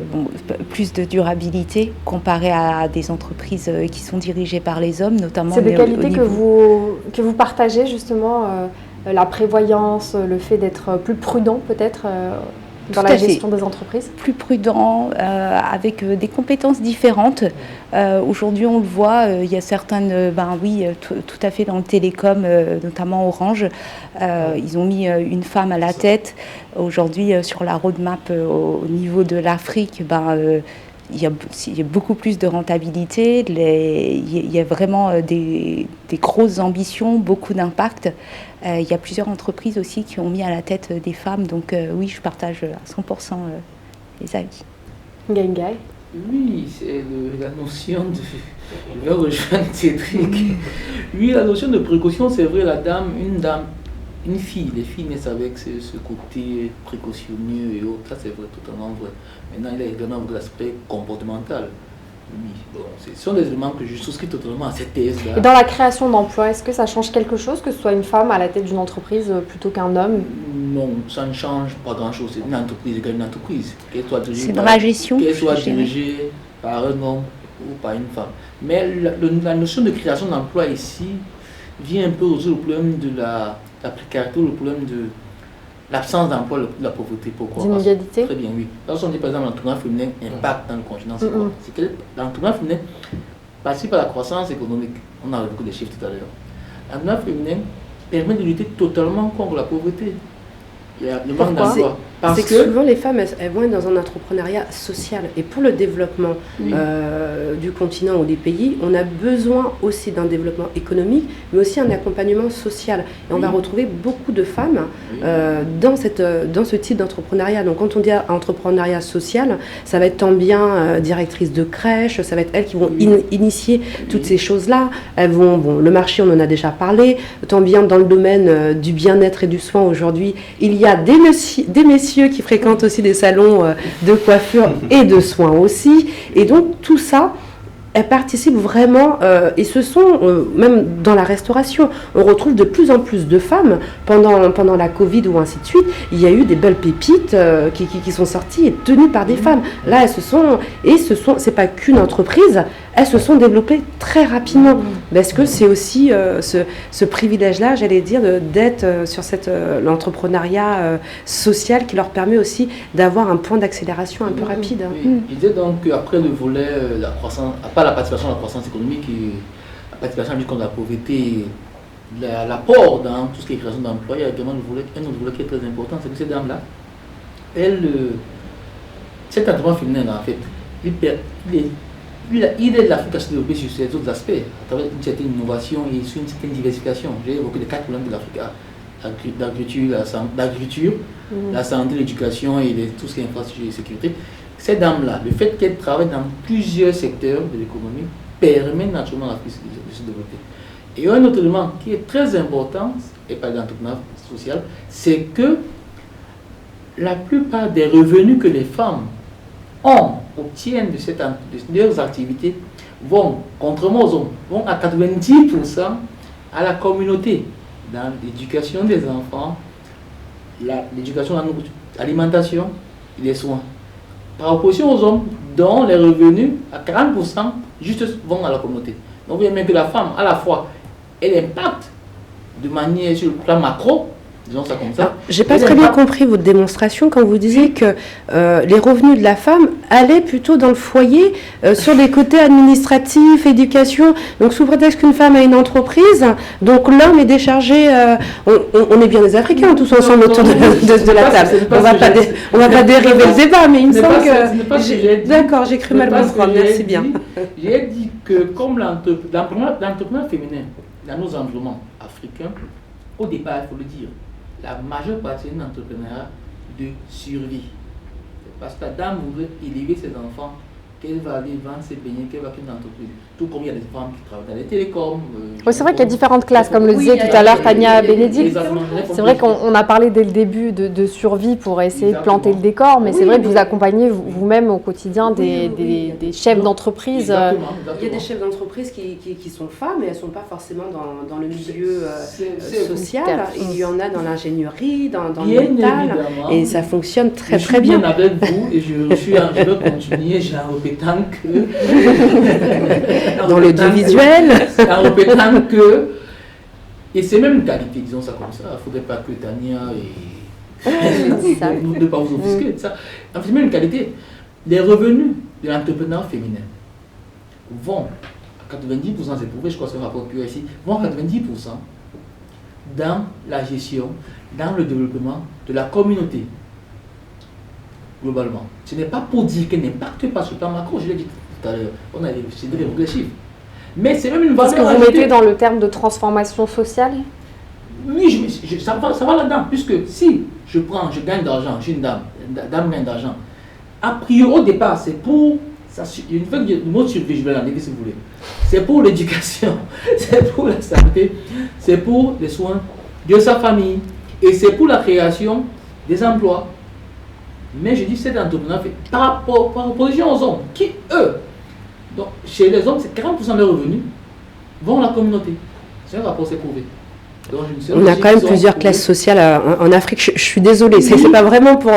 plus de durabilité comparé à des entreprises qui sont dirigées par les hommes, notamment. C'est des qualités que vous partagez justement, la prévoyance, le fait d'être plus prudent peut-être dans la gestion des entreprises. Plus prudent, avec des compétences différentes. Aujourd'hui, on le voit, il y a certaines, tout à fait dans le télécom, notamment Orange, ils ont mis une femme à la tête. Aujourd'hui, sur la roadmap au niveau de l'Afrique, il y a beaucoup plus de rentabilité, il y a vraiment des grosses ambitions, beaucoup d'impact. Il y a plusieurs entreprises aussi qui ont mis à la tête des femmes, donc oui, je partage à 100% les avis. Ngai. Oui, c'est la notion de... Je vais rejoindre Cédric. Oui, la notion de précaution, c'est vrai, une fille, les filles naissent avec ce côté précautionneux et autres, ça c'est vrai, totalement vrai. Maintenant, il y a également l'aspect comportemental. Oui, bon, ce sont des éléments que je souscris totalement à cette thèse-là. Et dans la création d'emplois, est-ce que ça change quelque chose que ce soit une femme à la tête d'une entreprise plutôt qu'un homme ? Non, ça ne change pas grand-chose. C'est une entreprise égale une entreprise. C'est dans la gestion. Qu'elle soit dirigée par un homme ou par une femme. Mais la notion de création d'emplois ici vient un peu résoudre le problème de la précarité, le problème de l'absence d'emploi, de la pauvreté. Pourquoi ? D'inégalité ? Très bien, oui. Lorsqu'on dit par exemple l'entrepreneuriat féminin impact dans le continent, c'est quoi ? C'est que l'entrepreneuriat féminin participe à la croissance économique. On a beaucoup de chiffres tout à l'heure. L'entrepreneuriat féminin permet de lutter totalement contre la pauvreté. Il y a le manque d'emploi. C'est que souvent les femmes, elles vont être dans un entrepreneuriat social. Et pour le développement du continent ou des pays, on a besoin aussi d'un développement économique, mais aussi un accompagnement social. Et on va retrouver beaucoup de femmes dans ce type d'entrepreneuriat. Donc quand on dit entrepreneuriat social, ça va être tant bien directrice de crèche, ça va être elles qui vont initier toutes ces choses-là. Elles vont, le marché, on en a déjà parlé, tant bien dans le domaine du bien-être et du soin aujourd'hui, il y a des messieurs qui fréquentent aussi des salons de coiffure et de soins aussi. Et donc, tout ça, elles participent vraiment, et ce sont, même dans la restauration, on retrouve de plus en plus de femmes, pendant la Covid ou ainsi de suite, il y a eu des belles pépites qui sont sorties et tenues par des femmes. Là, c'est pas qu'une entreprise, elles se sont développées très rapidement. Parce que c'est aussi ce privilège-là, j'allais dire, d'être sur l'entrepreneuriat social qui leur permet aussi d'avoir un point d'accélération un peu rapide. Oui. Il disait donc qu'après le volet, la croissance, à part la participation à la croissance économique et la participation à la lutte contre la pauvreté, l'apport dans tout ce qui est création d'emplois, il y a également un autre volet qui est très important, c'est que ces dames-là, cet entraînement féminin, en fait, il aide l'Afrique à se développer sur ces autres aspects, à travers une certaine innovation et sur une certaine diversification. J'ai évoqué les 4 problèmes de l'Afrique, l'agriculture, la santé, l'éducation et tout ce qui est infrastructure et sécurité. Ces dames-là, le fait qu'elles travaillent dans plusieurs secteurs de l'économie permet naturellement à l'Afrique de se développer. Et un autre élément qui est très important, et pas dans l'entrepreneuriat social, c'est que la plupart des revenus que les femmes obtiennent de leurs activités vont, contrairement aux hommes, vont à 90% à la communauté, dans l'éducation des enfants, l'éducation, l'alimentation et les soins. par opposition aux hommes, dont les revenus, à 40%, juste vont à la communauté. Donc, vous voyez bien que la femme, à la fois, elle impacte de manière sur le plan macro, disons ça comme ça. J'ai pas très bien compris votre démonstration quand vous disiez que les revenus de la femme allaient plutôt dans le foyer, sur les côtés administratifs, éducation. Donc sous prétexte qu'une femme a une entreprise, donc l'homme est déchargé. On est bien des Africains tous ensemble autour de la table. On va pas dériver le débat, mais il me semble que. D'accord, j'ai cru mal comprendre. Merci bien. J'ai dit que comme l'entrepreneur féminin dans nos environnements africains, au départ, il faut le dire, la majeure partie d'un entrepreneur de survie. C'est parce que la dame voudrait élever ses enfants qu'elle va aller vendre ses beignets, qu'elle va créer une entreprise. Tout comme il y a des femmes qui travaillent dans les télécoms. Oui, c'est vrai qu'il y a différentes classes, comme le disait tout à l'heure Tania Bénédicte. C'est vrai qu'on a parlé dès le début de survie pour essayer de planter le décor, mais c'est vrai que vous accompagnez vous-même au quotidien des chefs d'entreprise. Il y a des chefs d'entreprise qui sont femmes et elles ne sont pas forcément dans le milieu social. Il y en a dans l'ingénierie, dans le métal, et ça fonctionne très très bien. Je suis bien avec vous et je veux continuer, j'ai un pétanque. Dans l'audiovisuel. En répétant que, et c'est même une qualité, disons ça comme ça, il ne faudrait pas que Tania ne pas vous offusquer de ça. C'est même une qualité. Les revenus de l'entrepreneur féminin vont à 90%, c'est prouvé, je crois que c'est un rapport QSI, vont à 90% dans la gestion, dans le développement de la communauté. Globalement. Ce n'est pas pour dire qu'elle n'impacte pas sur le plan macro, je l'ai dit tout à l'heure, on a des chiffres. Mais c'est même une valeur. Est-ce que vous mettez dans le terme de transformation sociale? Oui, ça va là-dedans, puisque si je gagne d'argent, je suis une dame gagne d'argent, a priori au départ, c'est pour, il y a une mot de survie, je vais l'enlever si vous voulez, c'est pour l'éducation, c'est pour la santé, c'est pour les soins de sa famille, et c'est pour la création des emplois. Mais je dis c'est entrepreneur par opposition aux hommes, qui eux, donc chez les hommes, c'est 40% de leurs revenus vont à la communauté. C'est un rapport, c'est prouvé. On a quand même plusieurs classes sociales en Afrique. Je suis désolée, c'est pas vraiment pour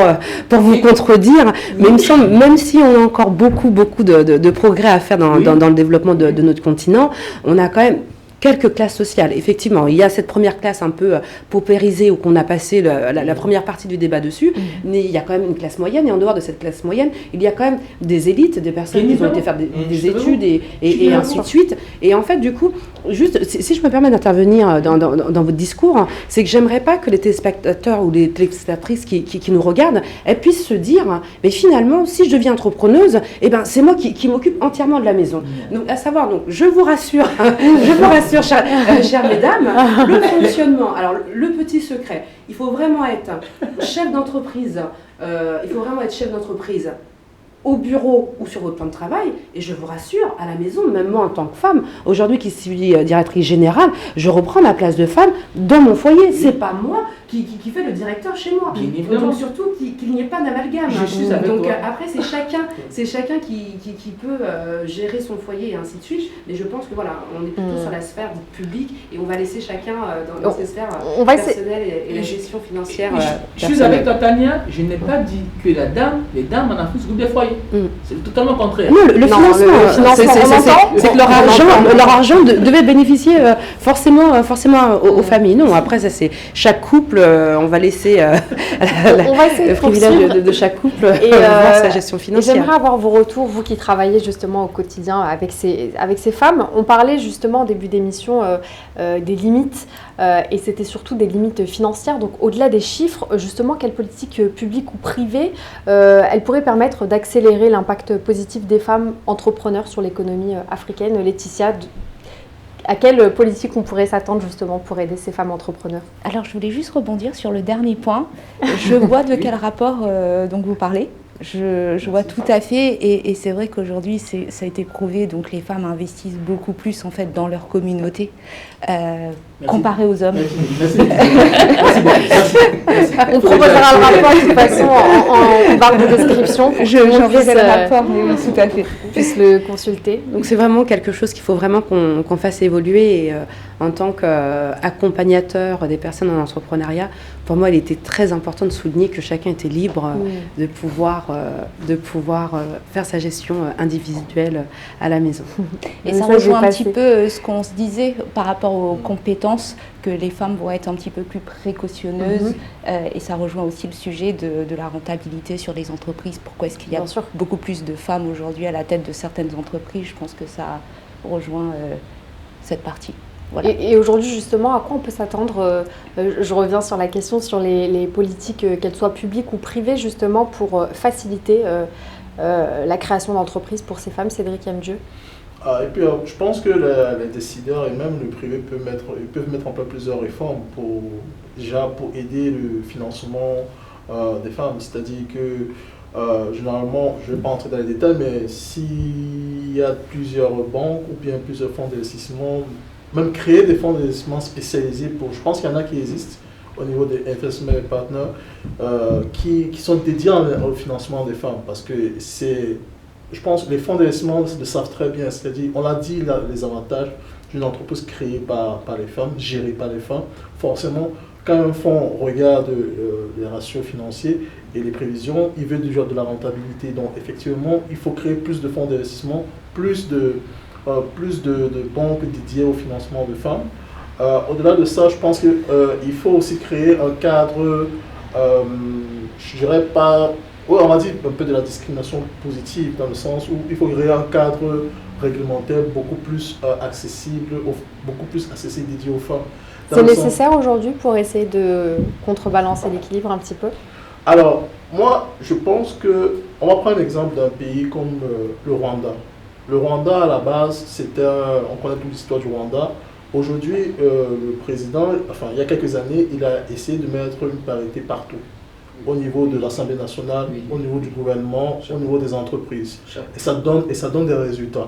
vous contredire, mais il me semble, même si on a encore beaucoup de progrès à faire dans le développement de notre continent, on a quand même quelques classes sociales. Effectivement, il y a cette première classe un peu paupérisée où qu'on a passé la première partie du débat dessus, mais il y a quand même une classe moyenne, et en dehors de cette classe moyenne, il y a quand même des élites, des personnes qui ont été faire des études et ainsi de suite. Et en fait, du coup, juste, si je me permets d'intervenir dans votre discours, c'est que j'aimerais pas que les téléspectateurs ou les téléspectatrices qui nous regardent, elles puissent se dire, mais finalement, si je deviens entrepreneuse, eh ben, c'est moi qui m'occupe entièrement de la maison. Donc, à savoir, donc, je vous rassure, chères mesdames, le fonctionnement, alors le petit secret, il faut vraiment être chef d'entreprise, au bureau ou sur votre plan de travail, et je vous rassure, à la maison, même moi en tant que femme, aujourd'hui qui suis directrice générale, je reprends ma place de femme dans mon foyer. Oui. C'est pas moi qui fait le directeur chez moi. Donc surtout qu'il n'y ait pas d'amalgame. Donc après c'est chacun qui peut gérer son foyer et ainsi de suite. Mais je pense que voilà, on est plutôt sur la sphère publique et on va laisser chacun dans ses sphères personnelles et la gestion financière. Je suis avec toi, Tania, je n'ai pas dit que les dames en Afrique s'occupent des foyers. C'est totalement contraire. Non, le financement, c'est que leur argent devait bénéficier forcément aux familles. Non, après ça c'est chaque couple, on va laisser le privilège de chaque couple voir sa gestion financière. J'aimerais avoir vos retours, vous qui travaillez justement au quotidien avec ces femmes. On parlait justement au début d'émission des limites et c'était surtout des limites financières. Donc au-delà des chiffres, justement, quelle politique publique ou privée elle pourrait permettre d'accélérer l'impact positif des femmes entrepreneurs sur l'économie africaine? Laetitia, à quelle politique on pourrait s'attendre justement pour aider ces femmes entrepreneurs? Alors je voulais juste rebondir sur le dernier point. Je vois de quel rapport donc vous parlez. Je vois tout à fait et c'est vrai qu'aujourd'hui ça a été prouvé, donc les femmes investissent beaucoup plus en fait dans leur communauté comparé aux hommes. Merci. On proposera le rapport de toute façon en barre de description. J'enverrai le rapport, mais oui, tout à fait. Puisse le consulter. Donc c'est vraiment quelque chose qu'il faut vraiment qu'on fasse évoluer et, en tant qu'accompagnateur des personnes en entrepreneuriat, pour moi il était très important de souligner que chacun était libre de pouvoir faire sa gestion individuelle à la maison. Et ça rejoint un petit peu ce qu'on se disait par rapport aux compétences, que les femmes vont être un petit peu plus précautionneuses, et ça rejoint aussi le sujet de la rentabilité sur les entreprises. Pourquoi est-ce qu'il y a beaucoup plus de femmes aujourd'hui à la tête de certaines entreprises? Je pense que ça rejoint cette partie. Voilà. Et aujourd'hui, justement, à quoi on peut s'attendre? Je reviens sur la question sur les politiques, qu'elles soient publiques ou privées, justement, pour faciliter la création d'entreprises pour ces femmes. Cédric Amdieu. Et puis, je pense que les décideurs et même le privé peuvent mettre en place plusieurs réformes pour aider le financement des femmes. C'est-à-dire que, généralement, je ne vais pas entrer dans les détails, mais s'il y a plusieurs banques ou bien plusieurs fonds d'investissement, même créer des fonds d'investissement spécialisés je pense qu'il y en a qui existent au niveau des investment partners qui sont dédiés au financement des femmes, parce que je pense que les fonds d'investissement le savent très bien. C'est-à-dire, on a dit les avantages d'une entreprise créée par les femmes, gérée par les femmes. Forcément, quand un fonds regarde les ratios financiers et les prévisions, il veut déjà de la rentabilité. Donc, effectivement, il faut créer plus de fonds d'investissement, plus de banques dédiées au financement de femmes. Au-delà de ça, je pense qu'il faut aussi créer un cadre, je dirais pas... Oui, on va dire un peu de la discrimination positive, dans le sens où il faut créer un cadre réglementaire beaucoup plus accessible dédié aux femmes. C'est nécessaire aujourd'hui pour essayer de contrebalancer l'équilibre un petit peu? Alors, moi, je pense que... On va prendre l'exemple d'un pays comme le Rwanda. Le Rwanda, à la base, on connaît toute l'histoire du Rwanda. Aujourd'hui, le président, il y a quelques années, il a essayé de mettre une parité partout. Au niveau de l'Assemblée nationale, au niveau du gouvernement, au niveau des entreprises. Et ça donne des résultats.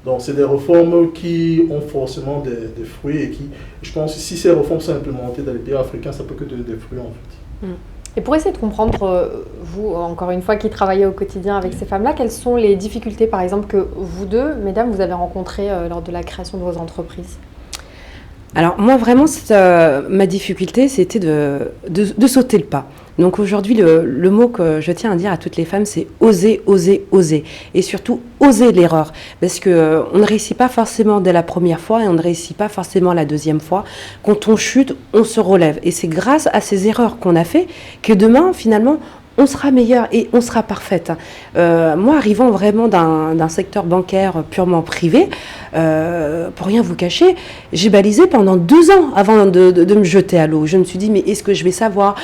Donc, c'est des réformes qui ont forcément des fruits et je pense que si ces réformes sont implémentées dans les pays africains, ça peut que donner des fruits, en fait. Et pour essayer de comprendre, vous, encore une fois, qui travaillez au quotidien avec ces femmes-là, quelles sont les difficultés, par exemple, que vous deux, mesdames, vous avez rencontrées lors de la création de vos entreprises? Alors, moi, vraiment, ma difficulté, c'était de sauter le pas. Donc aujourd'hui, le mot que je tiens à dire à toutes les femmes, c'est oser, oser, oser. Et surtout, oser l'erreur. Parce qu'on ne réussit pas forcément dès la première fois et on ne réussit pas forcément la deuxième fois. Quand on chute, on se relève. Et c'est grâce à ces erreurs qu'on a fait que demain, finalement, on sera meilleur et on sera parfaite. Moi, arrivant vraiment d'un secteur bancaire purement privé, pour rien vous cacher, j'ai balisé pendant 2 ans avant de me jeter à l'eau. Je me suis dit, mais est-ce que je vais savoir?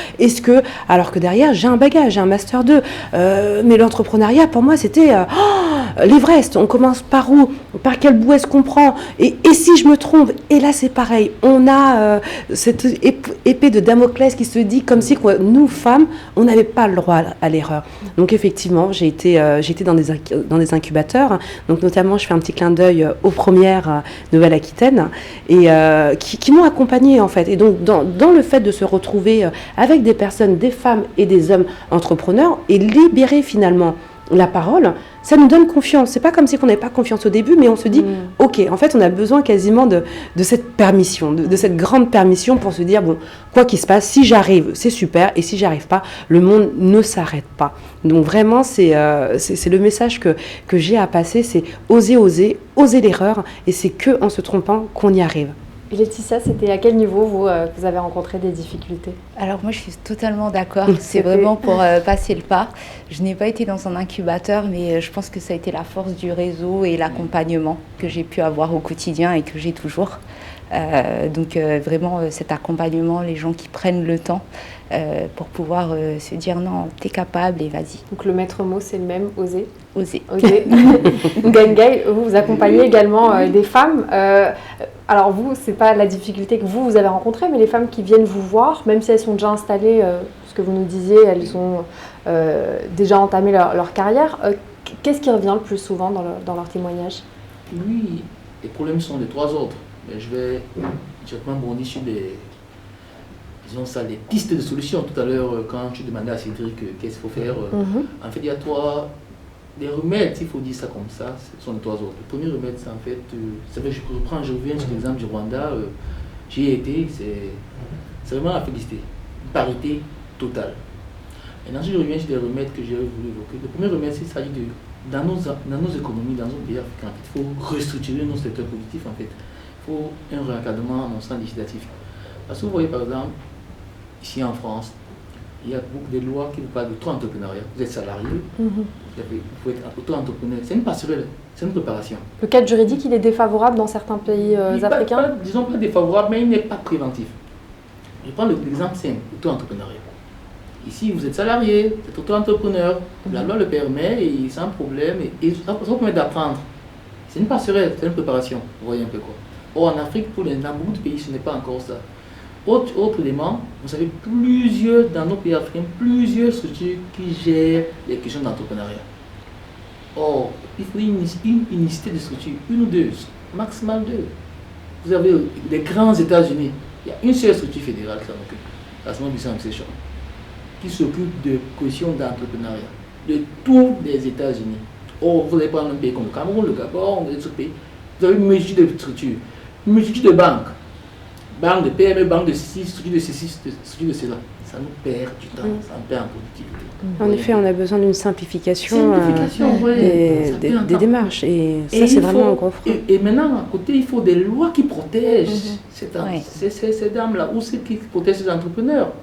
Alors que derrière, j'ai un bagage, j'ai un Master 2. Mais l'entrepreneuriat, pour moi, c'était l'Everest. On commence par où? Par quel bout est-ce qu'on prend? Et si je me trompe? Et là, c'est pareil. On a cette épée de Damoclès qui se dit comme si nous, femmes, on n'avait pas le droit à l'erreur. Donc effectivement, j'ai été dans des incubateurs. Donc notamment, je fais un petit clin d'œil aux premières Nouvelle-Aquitaine et qui m'ont accompagnée en fait. Et donc dans le fait de se retrouver avec des personnes, des femmes et des hommes entrepreneurs et libérer finalement la parole, ça nous donne confiance. C'est pas comme si on n'avait pas confiance au début, mais on se dit, ok, en fait, on a besoin quasiment de cette permission, de cette grande permission pour se dire, bon, quoi qu'il se passe, si j'arrive, c'est super, et si j'arrive pas, le monde ne s'arrête pas. Donc vraiment, c'est le message que j'ai à passer, c'est oser l'erreur, et c'est que en se trompant qu'on y arrive. Et Laetitia, c'était à quel niveau vous avez rencontré des difficultés? Alors moi, je suis totalement d'accord. C'est vraiment pour passer le pas. Je n'ai pas été dans un incubateur, mais je pense que ça a été la force du réseau et l'accompagnement que j'ai pu avoir au quotidien et que j'ai toujours. Donc vraiment cet accompagnement, les gens qui prennent le temps pour pouvoir se dire non, t'es capable et vas-y. Donc le maître mot, c'est le même, oser. Oser. Ngangai, vous accompagnez également des femmes. Alors vous, c'est pas la difficulté que vous avez rencontrée, mais les femmes qui viennent vous voir, même si elles sont déjà installées, ce que vous nous disiez, elles ont déjà entamé leur carrière, qu'est-ce qui revient le plus souvent dans leur témoignage? Oui, les problèmes sont les 3 autres. Mais je vais directement bondir sur les pistes de solutions. Tout à l'heure, quand tu demandais à Cédric qu'est-ce qu'il faut faire, en fait, il y a des remèdes, il faut dire ça comme ça, ce sont les 3 autres. Le premier remède, c'est en fait, je reviens sur l'exemple du Rwanda, j'y ai été, c'est vraiment la félicité, une parité totale. Et là, je reviens sur des remèdes que j'ai voulu évoquer. Le premier remède, c'est s'agit de, dans nos économies, dans nos pays africains, il faut restructurer nos secteurs productifs, en fait. Il faut un réencadrement, à mon sens, législatif. Parce que vous voyez, par exemple, ici en France, il y a beaucoup de lois qui vous parlent de auto-entrepreneuriat. Vous êtes salarié, vous pouvez être auto-entrepreneur. C'est une passerelle, c'est une préparation. Le cadre juridique, il est défavorable dans certains pays africains? Disons pas défavorable, mais il n'est pas préventif. Je prends l'exemple simple, auto-entrepreneuriat. Ici, vous êtes salarié, vous êtes auto-entrepreneur, la loi le permet, et sans problème, et ça vous permet d'apprendre. C'est une passerelle, c'est une préparation, vous voyez un peu quoi. Or, en Afrique, dans beaucoup de pays, ce n'est pas encore ça. Autre élément, vous avez dans nos pays africains, plusieurs structures qui gèrent les questions d'entrepreneuriat. Or, il faut une unicité de structures, une ou deux, maximal deux. Vous avez les grands États-Unis, il y a une seule structure fédérale qui s'en occupe, la Small Business Administration, qui s'occupe de questions d'entrepreneuriat, de tous les États-Unis. Or, vous allez prendre un pays comme le Cameroun, le Gabon, les autres pays, vous avez une multitude de structures, une multitude de banques. Banque de PME, banque de ceci, structure de ceci, structure de cela. Ça nous perd du temps, ça nous perd en productivité. En effet, on a besoin d'une simplification, des démarches. Et ça, c'est vraiment un gros frein. Et maintenant, à côté, il faut des lois qui protègent ces dames-là, ou ceux qui protègent ces entrepreneurs.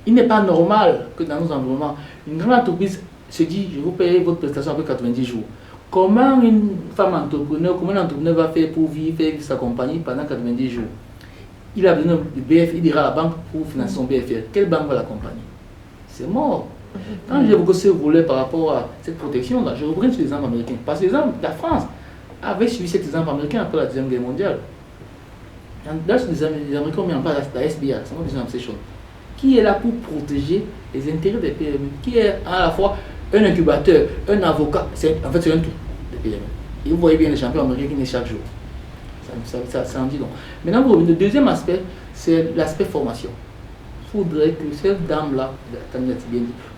Il n'est pas normal que dans nos environnements, une grande entreprise se dit, je vous paye votre prestation après 90 jours. Comment une femme entrepreneur, comment un entrepreneur va faire pour vivre sa compagnie pendant 90 jours? Il a besoin de BFR, il ira à la banque pour financer son BFR. Quelle banque va l'accompagner? C'est mort. Quand j'évoque ce volet par rapport à cette protection-là, je reprends sur l'exemple américain. Parce que la France avait suivi cet exemple américain après la Deuxième Guerre mondiale. Là, les Américains ont mis en place la SBA, c'est moi disant ces choses, qui est là pour protéger les intérêts des PME, qui est à la fois un incubateur, un avocat, en fait c'est un tout des PME. Et vous voyez bien les champions américains qui naissent chaque jour. Ça en dit donc. Maintenant, le deuxième aspect, c'est l'aspect formation. Il faudrait que ces dames-là,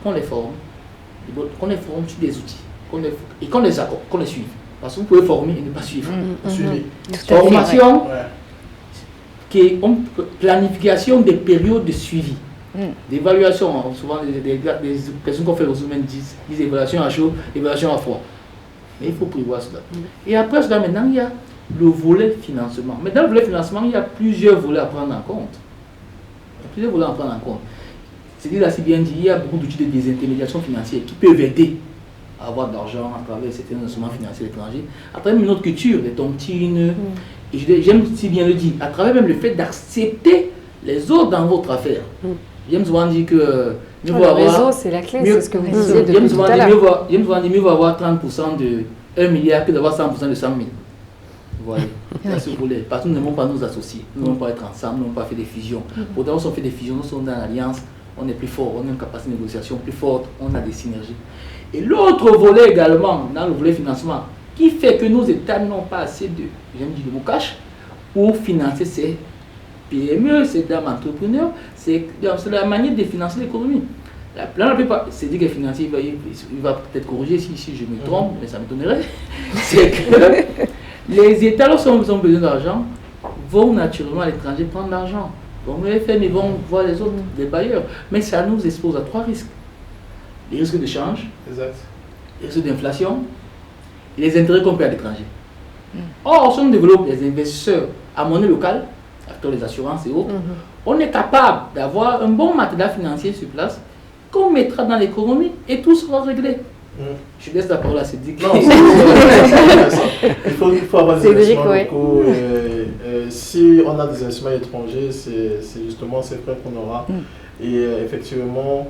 qu'on les forme sur des outils, et qu'on les accorde, qu'on les suive. Parce que vous pouvez former et ne pas suivre. Formation, planification des périodes de suivi, d'évaluation. Souvent, des personnes qu'on fait aux humains disent évaluation à chaud, évaluation à froid. Mais il faut prévoir cela. Et après cela, maintenant, il y a le volet financement. Mais dans le volet financement, il y a plusieurs volets à prendre en compte. C'est-à-dire, là, c'est bien dit, il y a beaucoup d'outils de désintermédiation financière qui peuvent aider à avoir de l'argent à travers certains instruments financiers étrangers, à travers une autre culture, les tontines. Et j'aime si bien le dire, à travers même le fait d'accepter les autres dans votre affaire. J'aime souvent dire que le réseau, c'est la clé, c'est ce que vous disiez depuis tout à l'heure. J'aime souvent dire mieux vaut avoir 30% de 1 milliard que d'avoir 100% de 100 000. Vous voyez, ça se voulait. Parce que nous n'aimons pas nous associer, nous n'aimons pas être ensemble, nous n'aimons pas faire des fusions. Pourtant, si on fait des fusions, nous sommes dans l'alliance, on est plus fort, on a une capacité de négociation plus forte, on a des synergies. Et l'autre volet également, dans le volet financement, qui fait que nos États n'ont pas assez de, j'aime dire, de cash pour financer ces PME, ces dames entrepreneurs, c'est la manière de financer l'économie. La plupart, c'est dit que le financier il va peut-être corriger si je me trompe, mais ça m'étonnerait. C'est que les États, lorsqu'ils ont besoin d'argent, vont naturellement à l'étranger prendre l'argent. Donc les FM, ils vont voir les autres, les bailleurs. Mais ça nous expose à 3 risques. Les risques de change, les risques d'inflation et les intérêts qu'on paie à l'étranger. Or, si on développe les investisseurs à monnaie locale, acteurs des assurances et autres, on est capable d'avoir un bon matériel financier sur place qu'on mettra dans l'économie et tout sera réglé. Je laisse la parole à Cédric. Non, il faut avoir des investissements locaux. Si on a des investissements étrangers, c'est justement ces frais qu'on aura. Et effectivement,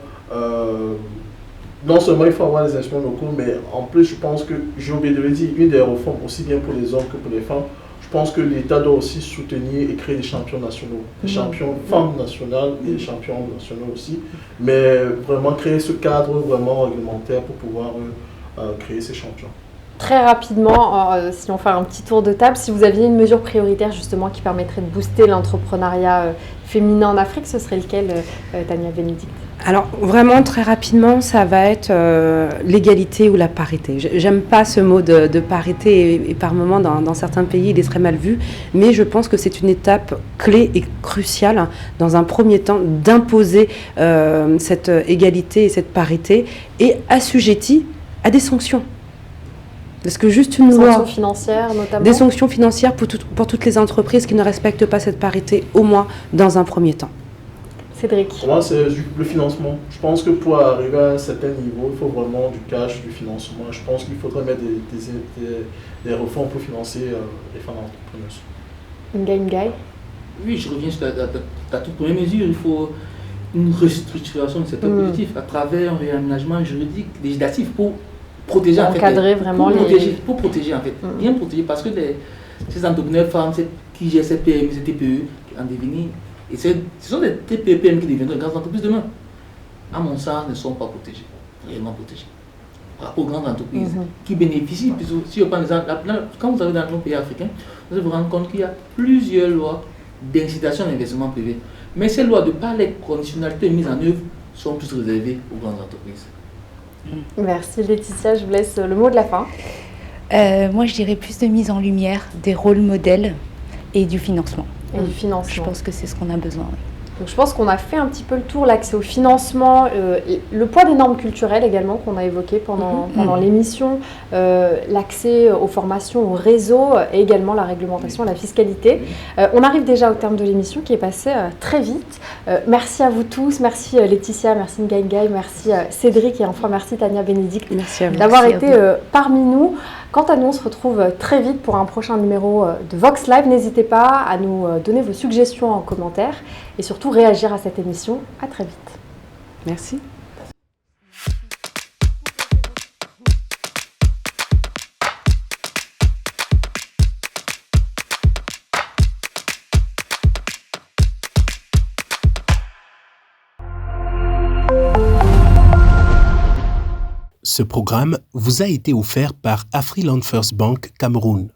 non seulement il faut avoir des investissements locaux, mais en plus, je pense que, j'ai oublié de le dire, une des réformes, aussi bien pour les hommes que pour les femmes, je pense que l'État doit aussi soutenir et créer des champions nationaux, des champions femmes nationales et des champions nationaux aussi, mais vraiment créer ce cadre vraiment réglementaire pour pouvoir créer ces champions. Très rapidement, si on fait un petit tour de table, si vous aviez une mesure prioritaire justement qui permettrait de booster l'entrepreneuriat féminin en Afrique, ce serait lequel, Tania Bénédicte? Alors vraiment très rapidement, ça va être l'égalité ou la parité. J'aime pas ce mot de parité et par moments dans certains pays il est très mal vu, mais je pense que c'est une étape clé et cruciale dans un premier temps d'imposer cette égalité et cette parité et assujettie à des sanctions. Parce que juste une loi... Sanctions financières notamment. Des sanctions financières pour toutes les entreprises qui ne respectent pas cette parité, au moins dans un premier temps. Cédric. Pour moi, c'est le financement. Je pense que pour arriver à un certain niveau, il faut vraiment du cash, du financement. Je pense qu'il faudrait mettre des réformes pour financer les femmes entrepreneurs. Ngaï. Oui, je reviens sur ta toute première mesure. Il faut une restructuration de secteur productif à travers un réaménagement juridique, législatif pour protéger encadrer vraiment pour protéger en fait, bien protéger parce que ces entrepreneurs femmes qui gèrent ces PME, ces TPE en devenir, et ce sont des TPE PME qui deviendront grandes entreprises demain. À mon sens, ne sont pas protégés, réellement protégés. Par rapport aux grandes entreprises qui bénéficient, si on prend l'exemple, quand vous allez dans nos pays africains, vous allez vous rendre compte qu'il y a plusieurs lois d'incitation à l'investissement privé. Mais ces lois, de par les conditionnalités mises en œuvre, sont plus réservées aux grandes entreprises. Merci Laetitia, je vous laisse le mot de la fin. Moi je dirais plus de mise en lumière des rôles modèles et du financement. Je pense que c'est ce qu'on a besoin. Oui. Donc je pense qu'on a fait un petit peu le tour, l'accès au financement, le poids des normes culturelles également qu'on a évoqué pendant l'émission, l'accès aux formations, au réseau et également la réglementation, la fiscalité. On arrive déjà au terme de l'émission qui est passée très vite. Merci à vous tous, merci Laetitia, merci Ngaï, merci Cédric et enfin merci Tania Bénédicte d'avoir été parmi nous. Quant à nous, on se retrouve très vite pour un prochain numéro de Vox Live. N'hésitez pas à nous donner vos suggestions en commentaire et surtout réagir à cette émission. À très vite. Merci. Ce programme vous a été offert par Afriland First Bank Cameroun.